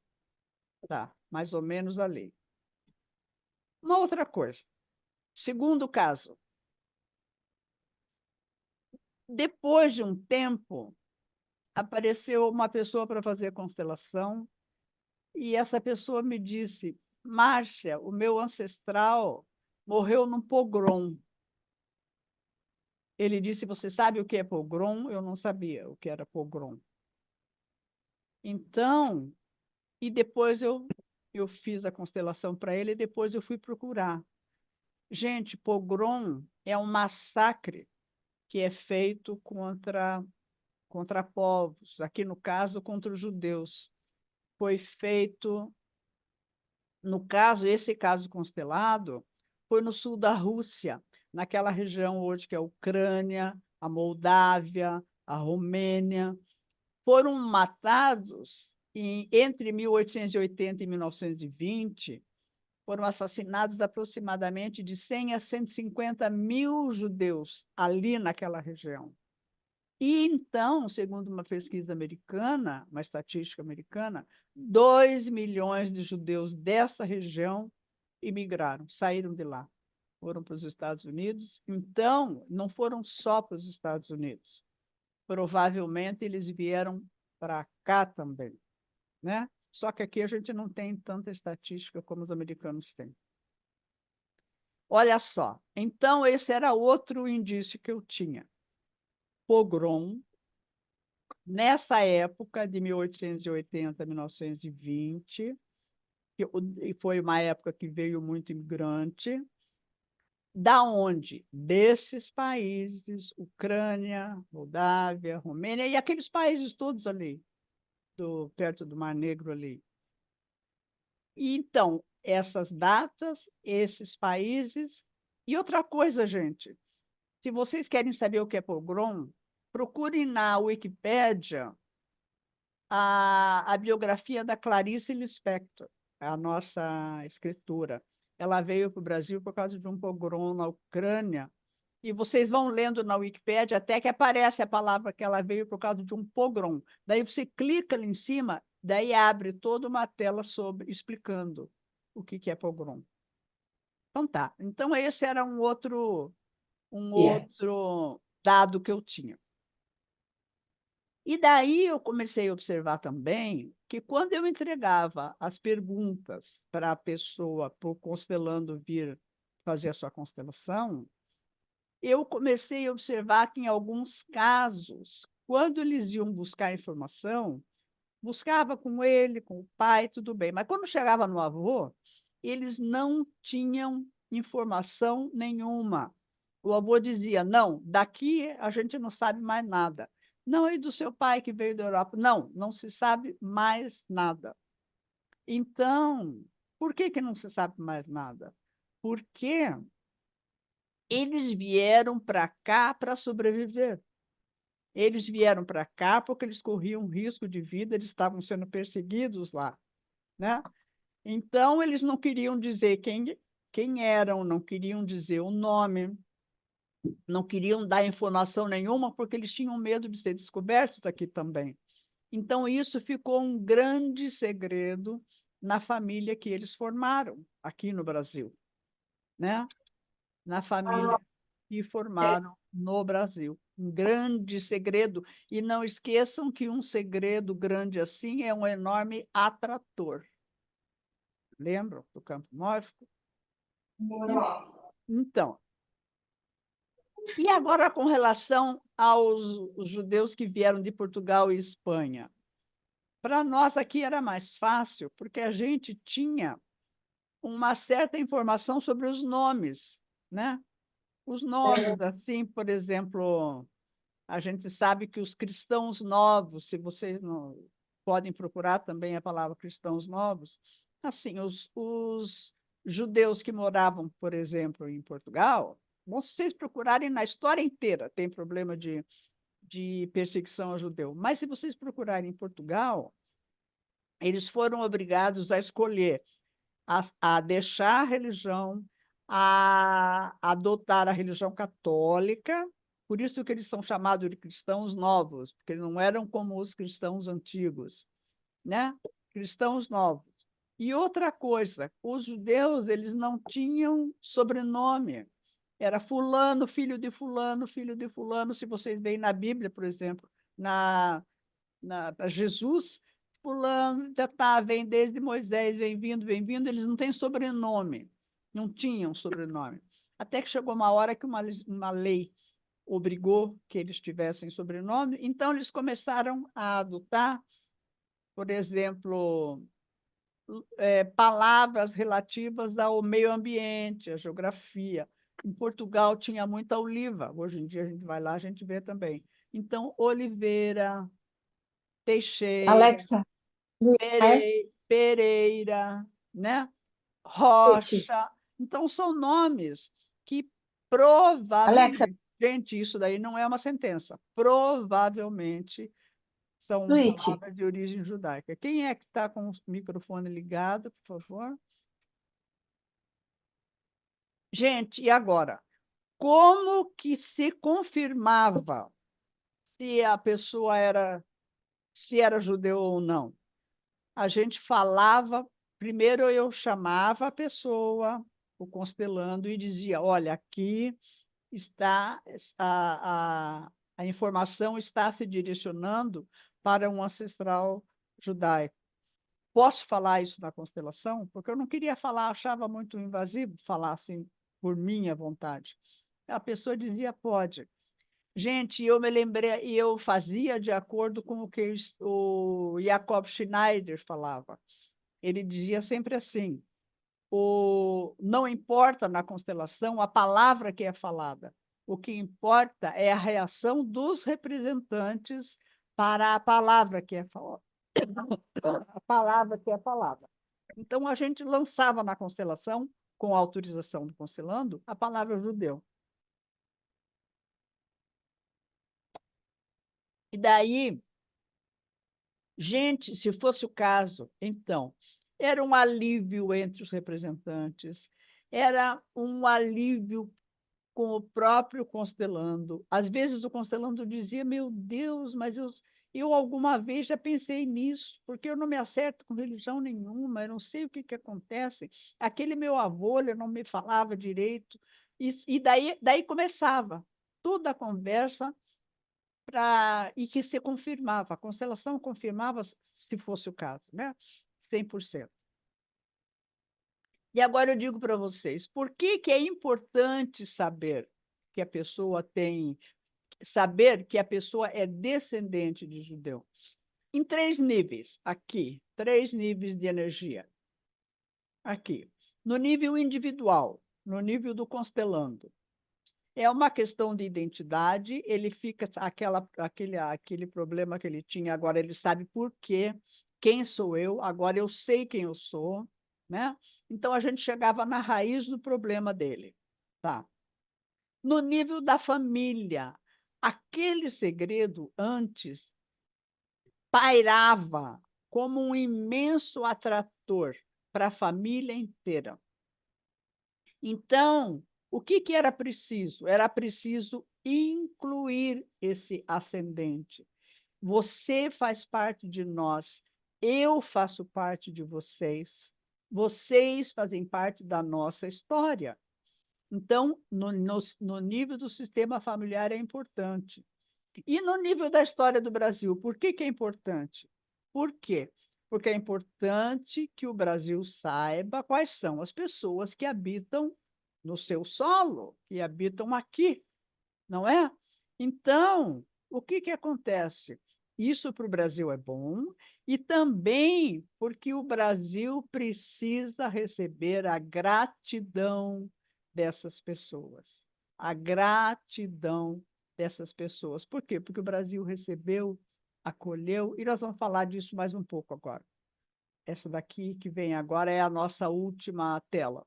Tá, mais ou menos ali. Uma outra coisa. Segundo caso. Depois de um tempo, apareceu uma pessoa para fazer a constelação, e essa pessoa me disse: Márcia, o meu ancestral morreu num pogrom. Ele disse: você sabe o que é pogrom? Eu não sabia o que era pogrom. Então, e depois eu fiz a constelação para ele e depois eu fui procurar. Gente, pogrom é um massacre que é feito contra povos, aqui no caso, contra os judeus. Foi feito, no caso, esse caso constelado, foi no sul da Rússia, naquela região hoje que é a Ucrânia, a Moldávia, a Romênia. Foram matados entre 1880 e 1920, foram assassinados aproximadamente de 100 a 150 mil judeus ali naquela região. E então, segundo uma pesquisa americana, uma estatística americana, 2 milhões de judeus dessa região imigraram, saíram de lá, foram para os Estados Unidos. Então, não foram só para os Estados Unidos. Provavelmente eles vieram para cá também, né? Só que aqui a gente não tem tanta estatística como os americanos têm. Olha só, então esse era outro indício que eu tinha. Pogrom, nessa época de 1880 a 1920, e foi uma época que veio muito imigrante, da onde? Desses países, Ucrânia, Moldávia, Romênia, e aqueles países todos ali, perto do Mar Negro ali. E, então, essas datas, esses países. E outra coisa, gente, se vocês querem saber o que é pogrom, procurem na Wikipédia a biografia da Clarice Lispector, a nossa escritora. Ela veio para o Brasil por causa de um pogrom na Ucrânia, e vocês vão lendo na Wikipédia até que aparece a palavra que ela veio por causa de um pogrom. Daí você clica ali em cima, daí abre toda uma tela explicando o que é pogrom. Então tá. Então esse era um outro dado que eu tinha. E daí eu comecei a observar também que quando eu entregava as perguntas para a pessoa, para o constelando vir fazer a sua constelação, eu comecei a observar que, em alguns casos, quando eles iam buscar informação, buscava com ele, com o pai, tudo bem. Mas quando chegava no avô, eles não tinham informação nenhuma. O avô dizia: não, daqui a gente não sabe mais nada. Não, e do seu pai que veio da Europa? Não, não se sabe mais nada. Então, por que não se sabe mais nada? Porque eles vieram para cá para sobreviver. Eles vieram para cá porque eles corriam risco de vida, eles estavam sendo perseguidos lá, né? Então, eles não queriam dizer quem eram, não queriam dizer o nome, não queriam dar informação nenhuma, porque eles tinham medo de ser descobertos aqui também. Então, isso ficou um grande segredo na família que eles formaram aqui no Brasil, né? Na família que formaram no Brasil. Um grande segredo. E não esqueçam que um segredo grande assim é um enorme atrator. Lembram do campo mórfico? Então, e agora com relação aos judeus que vieram de Portugal e Espanha? Para nós aqui era mais fácil, porque a gente tinha uma certa informação sobre os nomes, né? Os nomes, assim, por exemplo, a gente sabe que os cristãos novos, se vocês não podem procurar também a palavra cristãos novos, assim, os judeus que moravam, por exemplo, em Portugal, bom, se vocês procurarem na história inteira, tem problema de perseguição a judeu. Mas se vocês procurarem em Portugal, eles foram obrigados a escolher, a deixar a religião, a adotar a religião católica, por isso que eles são chamados de cristãos novos, porque eles não eram como os cristãos antigos, né? Cristãos novos. E outra coisa, os judeus, eles não tinham sobrenome. Era fulano, filho de fulano, filho de fulano. Se vocês veem na Bíblia, por exemplo, para Jesus, fulano já está, vem desde Moisés, vem vindo, eles não têm sobrenome, não tinham sobrenome. Até que chegou uma hora que uma lei obrigou que eles tivessem sobrenome, então eles começaram a adotar, por exemplo, palavras relativas ao meio ambiente, à geografia. Em Portugal tinha muita oliva, hoje em dia a gente vai lá, a gente vê também. Então, Oliveira, Teixeira, Alexa, é? Pereira, né? Leite. Rocha. Então, são nomes que Alexa, provavelmente, gente, isso daí não é uma sentença, provavelmente são tweet. palavras de origem judaica. Quem é que está com o microfone ligado, por favor? Gente, e agora? Como que se confirmava se a pessoa se era judeu ou não? A gente falava, primeiro eu chamava a pessoa, o constelando, e dizia, olha, aqui está a informação está se direcionando para um ancestral judaico. Posso falar isso na constelação? Porque eu não queria falar, achava muito invasivo falar assim por minha vontade. A pessoa dizia, pode. Gente, eu me lembrei, e eu fazia de acordo com o que o Jacob Schneider falava. Ele dizia sempre assim, não importa na constelação a palavra que é falada, o que importa é a reação dos representantes para a palavra que é falada. A palavra que é falada. Então, a gente lançava na constelação, com a autorização do constelando, a palavra judeu. E daí, gente, se fosse o caso, então, era um alívio entre os representantes, era um alívio com o próprio constelando. Às vezes o constelando dizia, meu Deus, mas eu alguma vez já pensei nisso, porque eu não me acerto com religião nenhuma, eu não sei o que acontece. Aquele meu avô, ele não me falava direito, e daí começava toda a conversa e que se confirmava, a constelação confirmava se fosse o caso, né? 100%. E agora eu digo para vocês, por que é importante saber que a pessoa é descendente de judeu? Em 3 níveis, aqui, 3 níveis de energia. Aqui, no nível individual, no nível do constelando. É uma questão de identidade, ele fica aquele problema que ele tinha, agora ele sabe por quê, quem sou eu, agora eu sei quem eu sou, né? Então a gente chegava na raiz do problema dele, tá? No nível da família, aquele segredo antes pairava como um imenso atrator para a família inteira. Então, o que era preciso? Era preciso incluir esse ascendente. Você faz parte de nós, eu faço parte de vocês fazem parte da nossa história. Então, no nível do sistema familiar é importante. E no nível da história do Brasil, por que é importante? Por quê? Porque é importante que o Brasil saiba quais são as pessoas que habitam no seu solo, que habitam aqui, não é? Então, o que acontece? Isso para o Brasil é bom, e também porque o Brasil precisa receber a gratidão dessas pessoas. A gratidão dessas pessoas. Por quê? Porque o Brasil recebeu, acolheu, e nós vamos falar disso mais um pouco agora. Essa daqui que vem agora é a nossa última tela.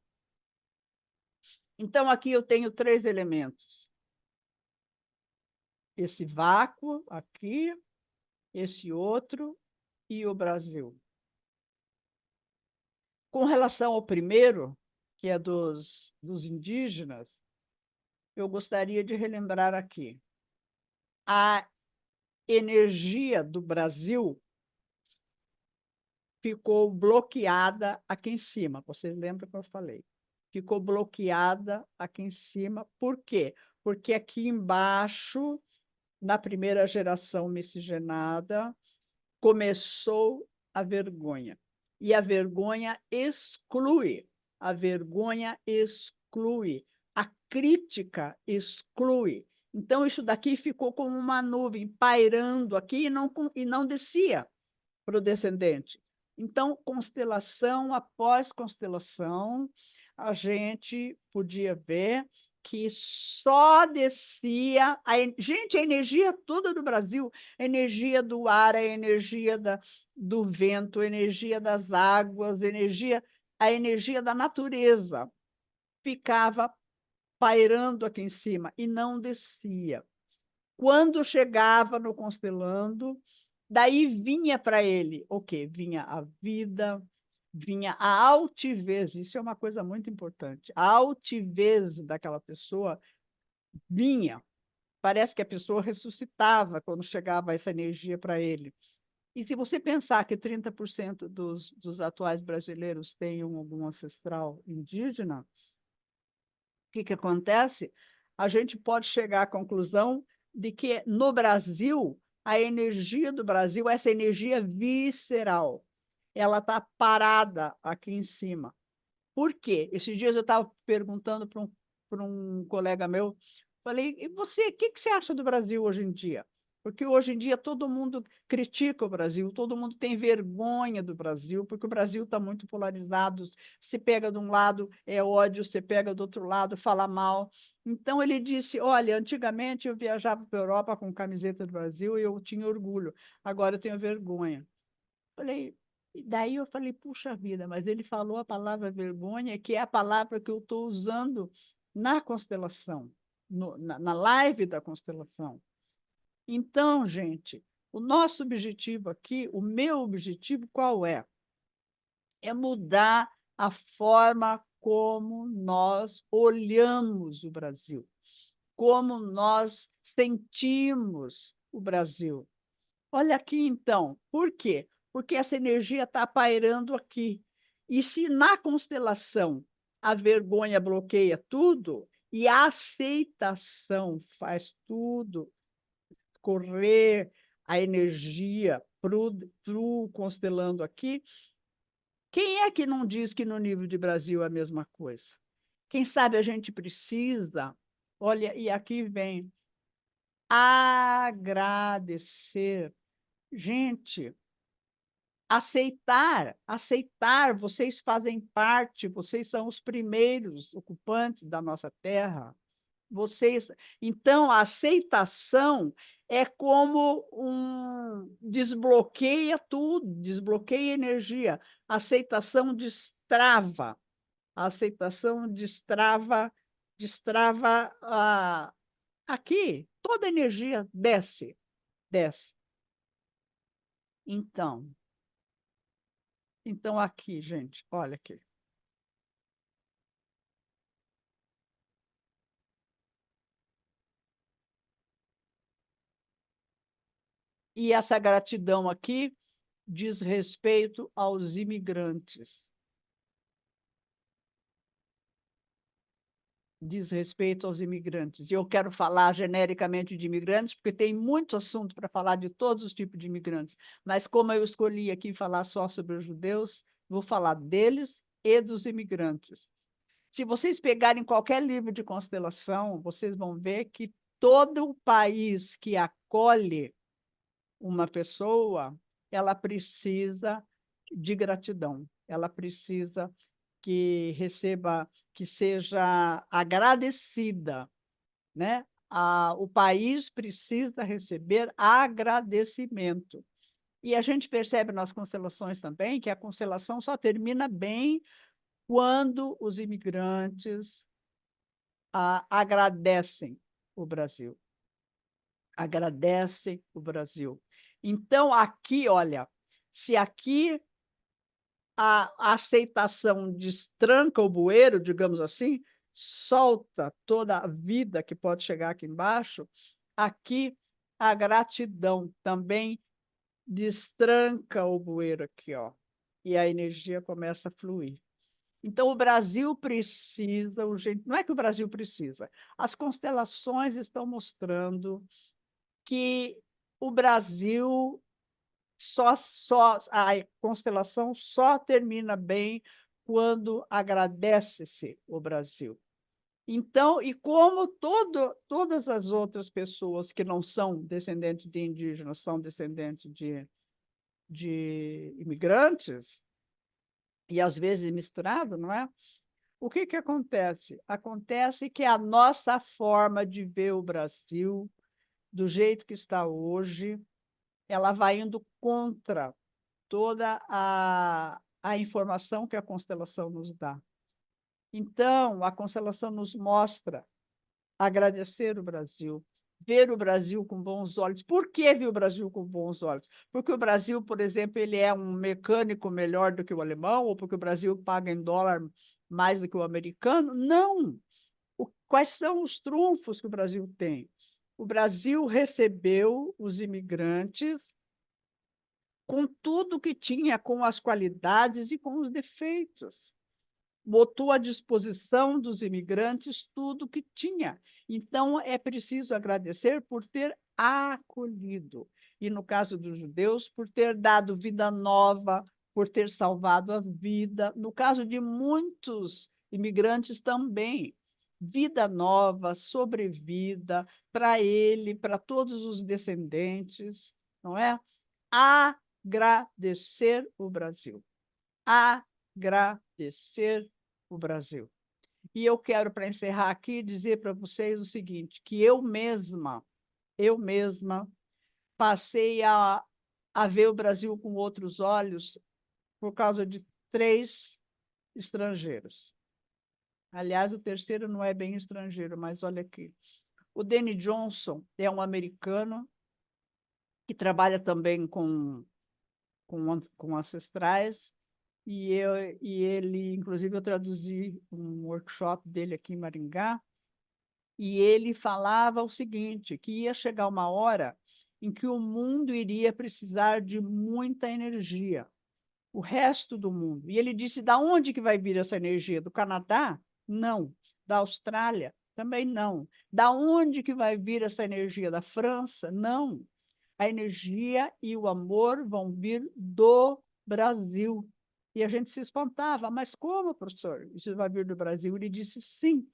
Então, aqui eu tenho 3 elementos. Esse vácuo aqui, esse outro e o Brasil. Com relação ao primeiro, que é dos indígenas, eu gostaria de relembrar aqui. A energia do Brasil ficou bloqueada aqui em cima. Vocês lembram que eu falei? Ficou bloqueada aqui em cima. Por quê? Porque aqui embaixo, na primeira geração miscigenada, começou a vergonha. E a vergonha exclui. A vergonha exclui. A crítica exclui. Então, isso daqui ficou como uma nuvem pairando aqui e não descia para o descendente. Então, constelação após constelação, a gente podia ver que só descia... Gente, a energia toda do Brasil, a energia do ar, a energia do vento, a energia das águas, a energia da natureza ficava pairando aqui em cima e não descia. Quando chegava no constelando, daí vinha para ele o quê? Vinha a vida, vinha a altivez. Isso é uma coisa muito importante. A altivez daquela pessoa vinha. Parece que a pessoa ressuscitava quando chegava essa energia para ele. E se você pensar que 30% dos atuais brasileiros têm algum ancestral indígena, o que acontece? A gente pode chegar à conclusão de que, no Brasil, a energia do Brasil, essa energia visceral, ela está parada aqui em cima. Por quê? Esses dias eu estava perguntando para um colega meu, falei, e você, o que você acha do Brasil hoje em dia? Porque hoje em dia todo mundo critica o Brasil, todo mundo tem vergonha do Brasil, porque o Brasil está muito polarizado. Se pega de um lado é ódio, se pega do outro lado fala mal. Então ele disse, olha, antigamente eu viajava para a Europa com camiseta do Brasil e eu tinha orgulho, agora eu tenho vergonha. Falei, e daí eu falei, puxa vida, mas ele falou a palavra vergonha, que é a palavra que eu estou usando na constelação, na live da constelação. Então, gente, o nosso objetivo aqui, o meu objetivo, qual é? É mudar a forma como nós olhamos o Brasil, como nós sentimos o Brasil. Olha aqui, então. Por quê? Porque essa energia está pairando aqui. E se na constelação a vergonha bloqueia tudo e a aceitação faz tudo correr a energia para o constelando aqui, quem é que não diz que no nível de Brasil é a mesma coisa? Quem sabe a gente precisa, olha, e aqui vem, agradecer. Gente, aceitar, vocês fazem parte, vocês são os primeiros ocupantes da nossa terra. Então, a aceitação é como desbloqueia tudo, desbloqueia energia. A aceitação destrava. A aceitação destrava aqui, toda a energia desce, desce. Então aqui, gente, olha aqui. E essa gratidão aqui diz respeito aos imigrantes. Diz respeito aos imigrantes. E eu quero falar genericamente de imigrantes, porque tem muito assunto para falar de todos os tipos de imigrantes. Mas como eu escolhi aqui falar só sobre os judeus, vou falar deles e dos imigrantes. Se vocês pegarem qualquer livro de constelação, vocês vão ver que todo o país que acolhe uma pessoa, ela precisa de gratidão, ela precisa que receba, que seja agradecida, né? O país precisa receber agradecimento. E a gente percebe nas constelações também que a constelação só termina bem quando os imigrantes agradecem o Brasil. Agradecem o Brasil. Então, aqui, olha, se aqui a aceitação destranca o bueiro, digamos assim, solta toda a vida que pode chegar aqui embaixo, aqui a gratidão também destranca o bueiro aqui, ó, e a energia começa a fluir. Então, o Brasil precisa, não é que o Brasil precisa, as constelações estão mostrando que o Brasil a constelação só termina bem quando agradece-se o Brasil. Então, e como todas as outras pessoas que não são descendentes de indígenas, são descendentes de imigrantes, e às vezes misturado, não é? O que acontece? Acontece que a nossa forma de ver o Brasil, do jeito que está hoje, ela vai indo contra toda a informação que a constelação nos dá. Então, a constelação nos mostra agradecer o Brasil, ver o Brasil com bons olhos. Por que ver o Brasil com bons olhos? Porque o Brasil, por exemplo, ele é um mecânico melhor do que o alemão, ou porque o Brasil paga em dólar mais do que o americano? Não! Quais são os trunfos que o Brasil tem? O Brasil recebeu os imigrantes com tudo que tinha, com as qualidades e com os defeitos. Botou à disposição dos imigrantes tudo que tinha. Então, é preciso agradecer por ter acolhido. E, no caso dos judeus, por ter dado vida nova, por ter salvado a vida. No caso de muitos imigrantes também. Vida nova, sobrevida, para ele, para todos os descendentes, não é? Agradecer o Brasil. Agradecer o Brasil. E eu quero, para encerrar aqui, dizer para vocês o seguinte, que eu mesma passei a ver o Brasil com outros olhos por causa de 3 estrangeiros. Aliás, o terceiro não é bem estrangeiro, mas olha aqui. O Danny Johnson é um americano que trabalha também com ancestrais, e ele, inclusive, eu traduzi um workshop dele aqui em Maringá, e ele falava o seguinte, que ia chegar uma hora em que o mundo iria precisar de muita energia, o resto do mundo. E ele disse, da onde que vai vir essa energia? Do Canadá? Não. Da Austrália? Também não. Da onde que vai vir essa energia? Da França? Não. A energia e o amor vão vir do Brasil. E a gente se espantava, mas como, professor? Isso vai vir do Brasil? Ele disse, sim,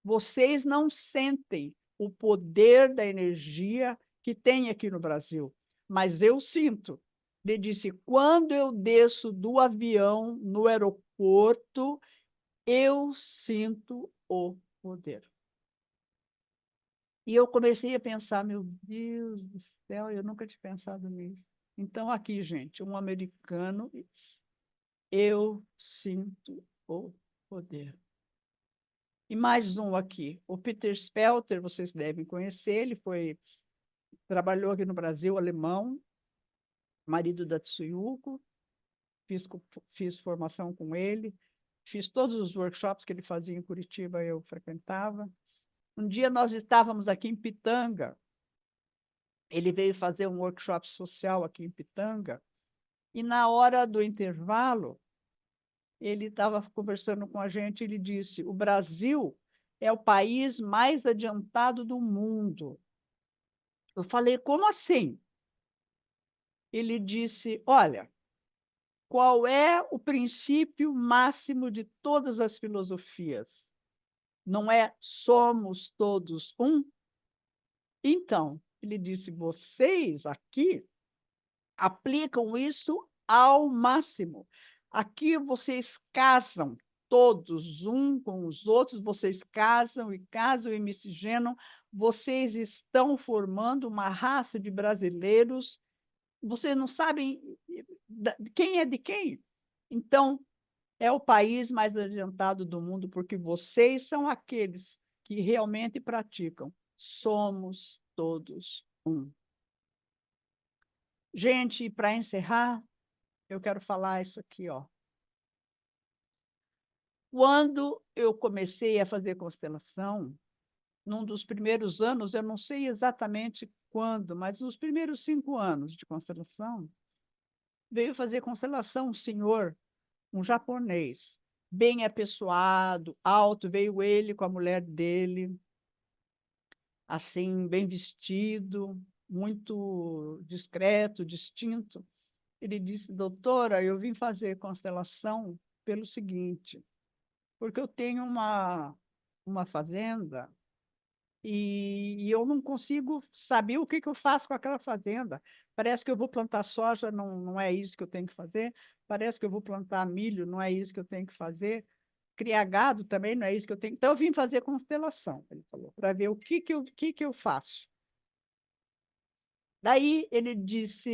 vocês não sentem o poder da energia que tem aqui no Brasil, mas eu sinto. Ele disse, quando eu desço do avião no aeroporto, eu sinto o poder. E eu comecei a pensar, meu Deus do céu, eu nunca tinha pensado nisso. Então, aqui, gente, um americano, eu sinto o poder. E mais um aqui, o Peter Spelter, vocês devem conhecer, ele trabalhou aqui no Brasil, alemão, marido da Tsuyuko, fiz formação com ele, fiz todos os workshops que ele fazia em Curitiba, eu frequentava. Um dia nós estávamos aqui em Pitanga, ele veio fazer um workshop social aqui em Pitanga, e na hora do intervalo, ele estava conversando com a gente, ele disse, o Brasil é o país mais adiantado do mundo. Eu falei, como assim? Ele disse, olha, qual é o princípio máximo de todas as filosofias? Não é somos todos um? Então, ele disse, vocês aqui aplicam isso ao máximo. Aqui vocês casam todos um com os outros, vocês casam e miscigenam, vocês estão formando uma raça de brasileiros, vocês não sabem quem é de quem. Então, é o país mais adiantado do mundo, porque vocês são aqueles que realmente praticam. Somos todos um. Gente, para encerrar, eu quero falar isso aqui, ó. Quando eu comecei a fazer constelação, num dos primeiros anos, eu não sei exatamente quando, mas nos primeiros 5 anos de constelação, veio fazer constelação um senhor, um japonês, bem apessoado, alto, veio ele com a mulher dele, assim, bem vestido, muito discreto, distinto. Ele disse, doutora, eu vim fazer constelação pelo seguinte, porque eu tenho uma fazenda e eu não consigo saber o que eu faço com aquela fazenda. Parece que eu vou plantar soja, não é isso que eu tenho que fazer. Parece que eu vou plantar milho, não é isso que eu tenho que fazer. Criar gado também não é isso que eu tenho. Então, eu vim fazer constelação, ele falou, para ver o que eu faço. Daí ele disse,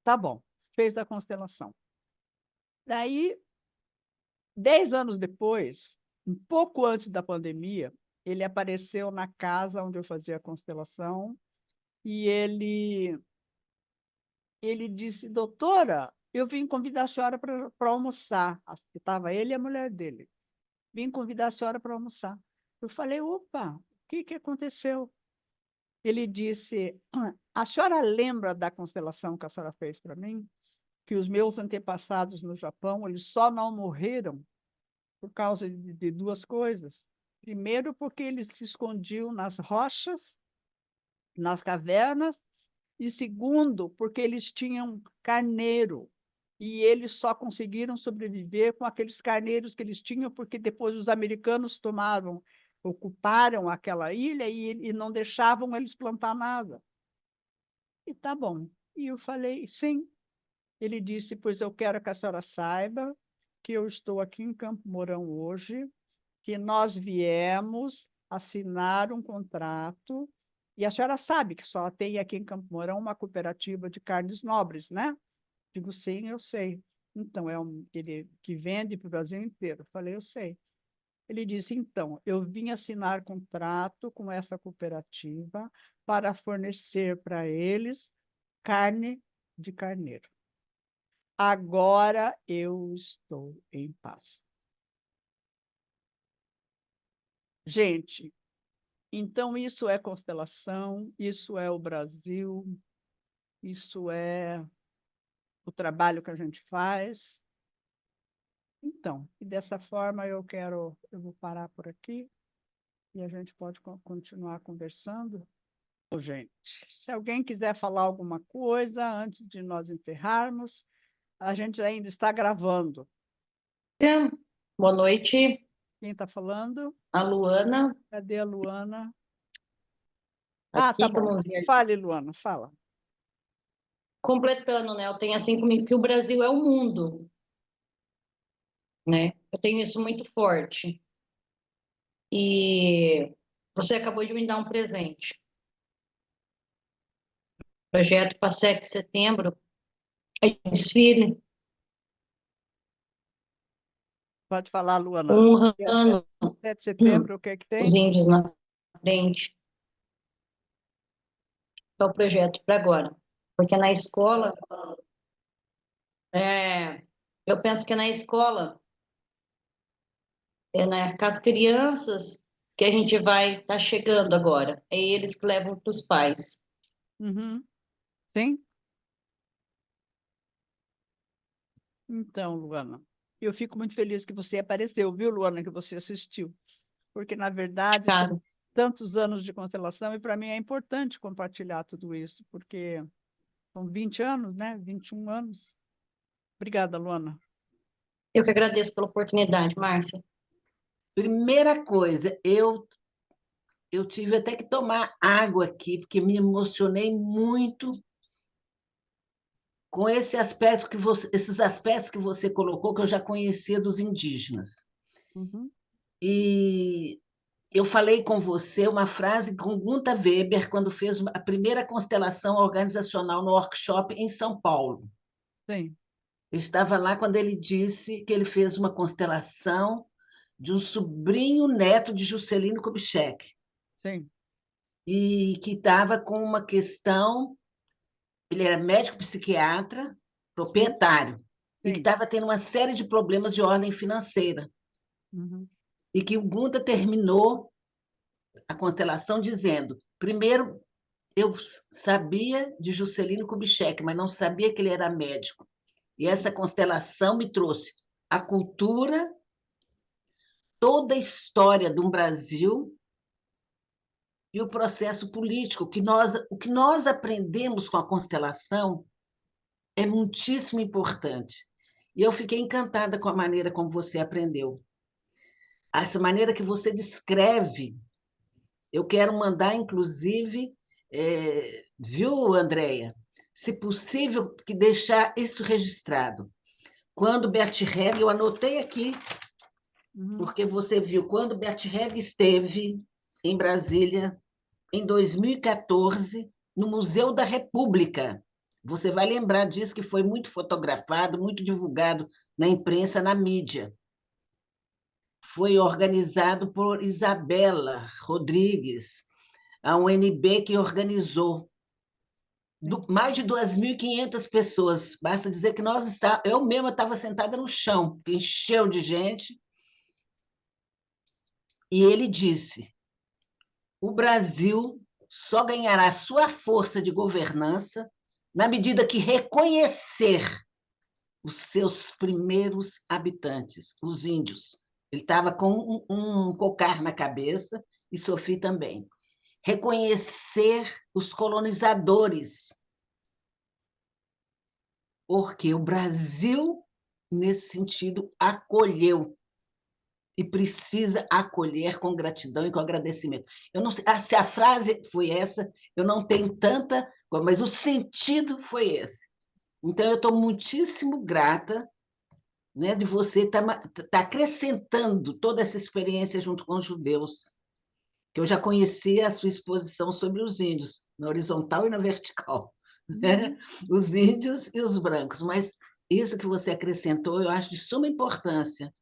tá bom, fez a constelação. Daí, 10 anos depois, um pouco antes da pandemia, ele apareceu na casa onde eu fazia a constelação e ele disse, doutora, eu vim convidar a senhora para almoçar. Estava ele e a mulher dele. Vim convidar a senhora para almoçar. Eu falei, opa, o que aconteceu? Ele disse, a senhora lembra da constelação que a senhora fez para mim? Que os meus antepassados no Japão, eles só não morreram por causa de 2 coisas. Primeiro, porque eles se escondiam nas rochas, nas cavernas, e segundo, porque eles tinham carneiro, e eles só conseguiram sobreviver com aqueles carneiros que eles tinham, porque depois os americanos ocuparam aquela ilha e não deixavam eles plantar nada. E tá bom. E eu falei, sim. Ele disse, pois eu quero que a senhora saiba que eu estou aqui em Campo Mourão hoje, que nós viemos assinar um contrato, e a senhora sabe que só tem aqui em Campo Mourão uma cooperativa de carnes nobres, né? Digo, sim, eu sei. Então, ele que vende para o Brasil inteiro. Eu falei, eu sei. Ele disse, então, eu vim assinar contrato com essa cooperativa para fornecer para eles carne de carneiro. Agora eu estou em paz. Gente, então isso é constelação, isso é o Brasil, isso é o trabalho que a gente faz. Então, e dessa forma eu vou parar por aqui e a gente pode continuar conversando. Ô, gente, se alguém quiser falar alguma coisa antes de nós encerrarmos, a gente ainda está gravando. Boa noite, Quem está falando? a Luana, Cadê a Luana? aqui Tá bom. como Fale, Luana, fala. completando, né? Eu tenho assim comigo que o Brasil é o mundo, né? Eu tenho isso muito forte. E você acabou de me dar um presente. Projeto PASEC Setembro, é desfile, Pode falar, Luana. honrando 7 de setembro, o que é que os tem? índios na frente. É o projeto para agora. Porque na escola, eu penso que na escola, com as crianças que a gente vai estar chegando agora. É eles que levam para os pais. Uhum. Sim? Então, Luana, eu fico muito feliz que você apareceu, viu, Luana, que você assistiu. Porque, na verdade, são Casa. tantos anos de constelação e, para mim, é importante compartilhar tudo isso, porque são 20 anos, né? 21 anos. Obrigada, Luana. Eu que agradeço pela oportunidade, Márcia. Primeira coisa, eu tive até que tomar água aqui, porque me emocionei muito com esses aspectos que você colocou, que eu já conhecia dos indígenas. Uhum. E eu falei com você uma frase com Gunther Weber, quando fez a primeira constelação organizacional no workshop em São Paulo. Sim. Eu estava lá quando ele disse que ele fez uma constelação de um sobrinho neto de Juscelino Kubitschek, Sim. e que estava com uma questão, ele era médico psiquiatra, proprietário, e que Sim. estava tendo uma série de problemas de ordem financeira, Uhum. e que o Gunda terminou a constelação dizendo, primeiro, eu sabia de Juscelino Kubitschek, mas não sabia que ele era médico. E essa constelação me trouxe a cultura, toda a história do Brasil e o processo político. O que nós aprendemos com a constelação é muitíssimo importante. E eu fiquei encantada com a maneira como você aprendeu. Essa maneira que você descreve, eu quero mandar, inclusive, viu, Andréia? Se possível, que deixar isso registrado. Quando Bert Helling, eu anotei aqui, porque você viu, quando Bert Helling esteve em Brasília, em 2014, no Museu da República. Você vai lembrar disso, que foi muito fotografado, muito divulgado na imprensa, na mídia. Foi organizado por Isabela Rodrigues, a UNB que organizou. Mais de 2.500 pessoas. Basta dizer que eu mesma estava sentada no chão, que encheu de gente. E ele disse: o Brasil só ganhará sua força de governança na medida que reconhecer os seus primeiros habitantes, os índios. Ele estava com um cocar na cabeça, e Sophie também. Reconhecer os colonizadores, porque o Brasil, nesse sentido, acolheu e precisa acolher com gratidão e com agradecimento. Eu não sei se a frase foi essa, eu não tenho tanta, mas o sentido foi esse. Então, eu estou muitíssimo grata, né, de você estar acrescentando toda essa experiência junto com os judeus, que eu já conhecia a sua exposição sobre os índios, na horizontal e na vertical, né? Os índios e os brancos, mas isso que você acrescentou, eu acho de suma importância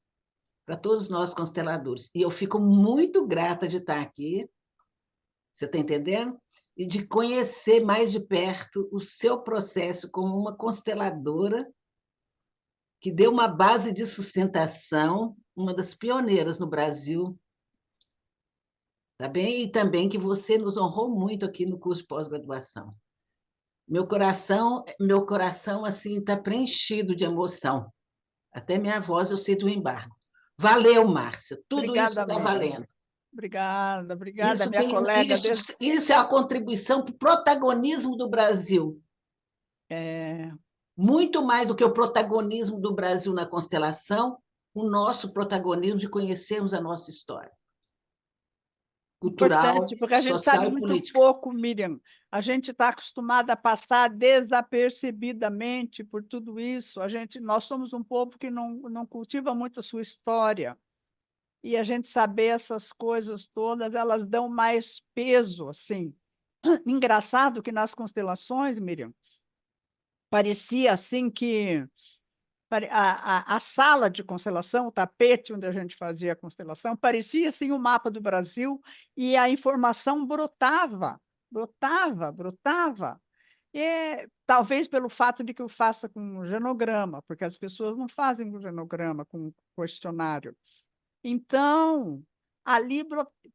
para todos nós consteladores. E eu fico muito grata de estar aqui, você está entendendo? E de conhecer mais de perto o seu processo como uma consteladora que deu uma base de sustentação, uma das pioneiras no Brasil, tá bem? E também que você nos honrou muito aqui no curso de pós-graduação. Meu coração assim está preenchido de emoção. Até minha voz eu sinto o embargo. Valeu, Márcia. Tudo isso Obrigada, está Miriam. valendo. Obrigada, minha colega. Isso é a contribuição para o protagonismo do Brasil. Muito mais do que o protagonismo do Brasil na constelação, o nosso protagonismo de conhecermos a nossa história cultural, Importante, porque a gente social sabe e muito política. pouco, Miriam. A gente está acostumada a passar desapercebidamente por tudo isso. Nós somos um povo que não cultiva muito a sua história. E a gente saber essas coisas todas, elas dão mais peso, assim. Engraçado que nas constelações, Miriam, parecia assim que a sala de constelação, o tapete onde a gente fazia a constelação, parecia assim o mapa do Brasil, e a informação brotava. E, talvez pelo fato de que eu faça com genograma, porque as pessoas não fazem com genograma, com questionário. Então, ali,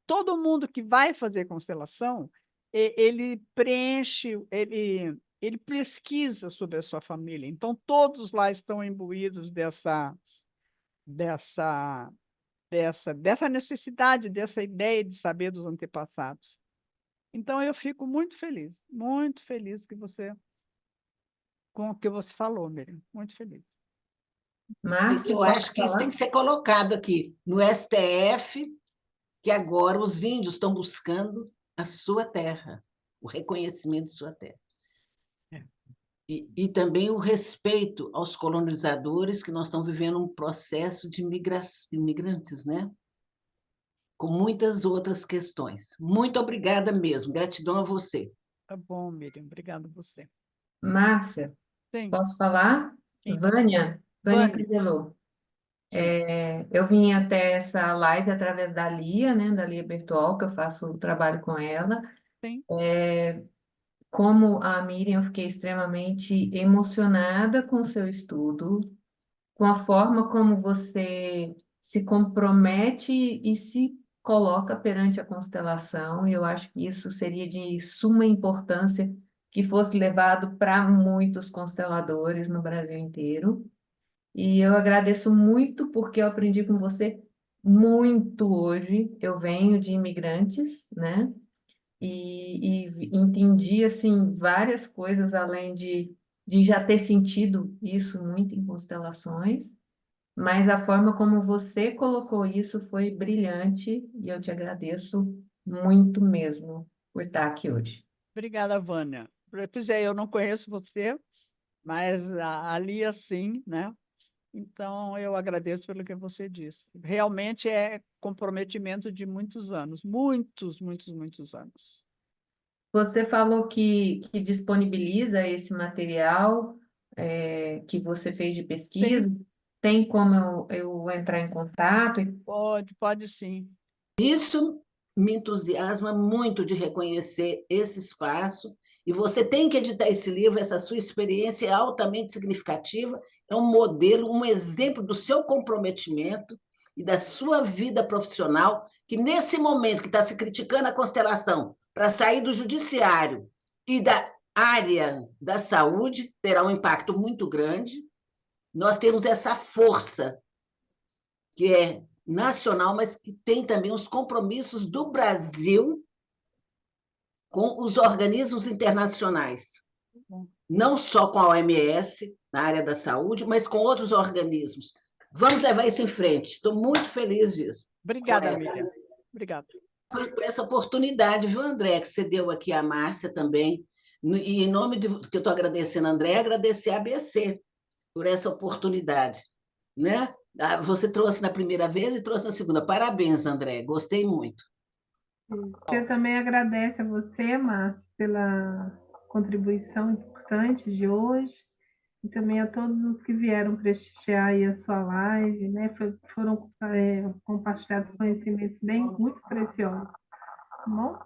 todo mundo que vai fazer constelação, ele preenche, ele pesquisa sobre a sua família. Então, todos lá estão imbuídos dessa, dessa necessidade, dessa ideia de saber dos antepassados. Então, eu fico muito feliz com o que você falou, Miriam. Muito feliz. Márcia, Eu posso acho que isso falar? tem que ser colocado aqui no STF, que agora os índios estão buscando a sua terra, o reconhecimento de sua terra. E também o respeito aos colonizadores, que nós estamos vivendo um processo de imigrantes, né? Com muitas outras questões. Muito obrigada mesmo, gratidão a você. Tá bom, Miriam. Obrigada a você. Márcia, Sim, posso falar? sim. Vânia Vânia. Candelô. Eu vim até essa live através da Lia, né, da Lia Bertol, que eu faço o trabalho com ela. Sim. Como a Miriam, eu fiquei extremamente emocionada com o seu estudo, com a forma como você se compromete e se coloca perante a constelação. E eu acho que isso seria de suma importância que fosse levado para muitos consteladores no Brasil inteiro. E eu agradeço muito porque eu aprendi com você muito hoje. Eu venho de imigrantes, né? E entendi, assim, várias coisas além de já ter sentido isso muito em constelações, mas a forma como você colocou isso foi brilhante e eu te agradeço muito mesmo por estar aqui hoje. Obrigada, Vânia. Pois é, eu não conheço você, mas a Lia sim, né? Então, eu agradeço pelo que você disse. Realmente é comprometimento de muitos anos, muitos, muitos, muitos anos. Você falou que disponibiliza esse material que você fez de pesquisa. Sim, Tem como eu entrar em contato? pode sim. Isso me entusiasma muito de reconhecer esse espaço. E você tem que editar esse livro, essa sua experiência é altamente significativa, é um modelo, um exemplo do seu comprometimento e da sua vida profissional, que nesse momento que está se criticando a constelação para sair do judiciário e da área da saúde, terá um impacto muito grande. Nós temos essa força que é nacional, mas que tem também os compromissos do Brasil com os organismos internacionais, não só com a OMS, na área da saúde, mas com outros organismos. Vamos levar isso em frente. Estou muito feliz disso. Obrigada, Miriam. Obrigada. Por essa oportunidade, viu, André, que você deu aqui à Márcia também. E em nome de que eu estou agradecendo a André, agradecer a ABC por essa oportunidade. Né? Você trouxe na primeira vez e trouxe na segunda. Parabéns, André. Gostei muito. Você também agradece a você, Márcio, pela contribuição importante de hoje e também a todos os que vieram prestigiar aí a sua live, né? Foram compartilhados conhecimentos bem muito preciosos, tá bom?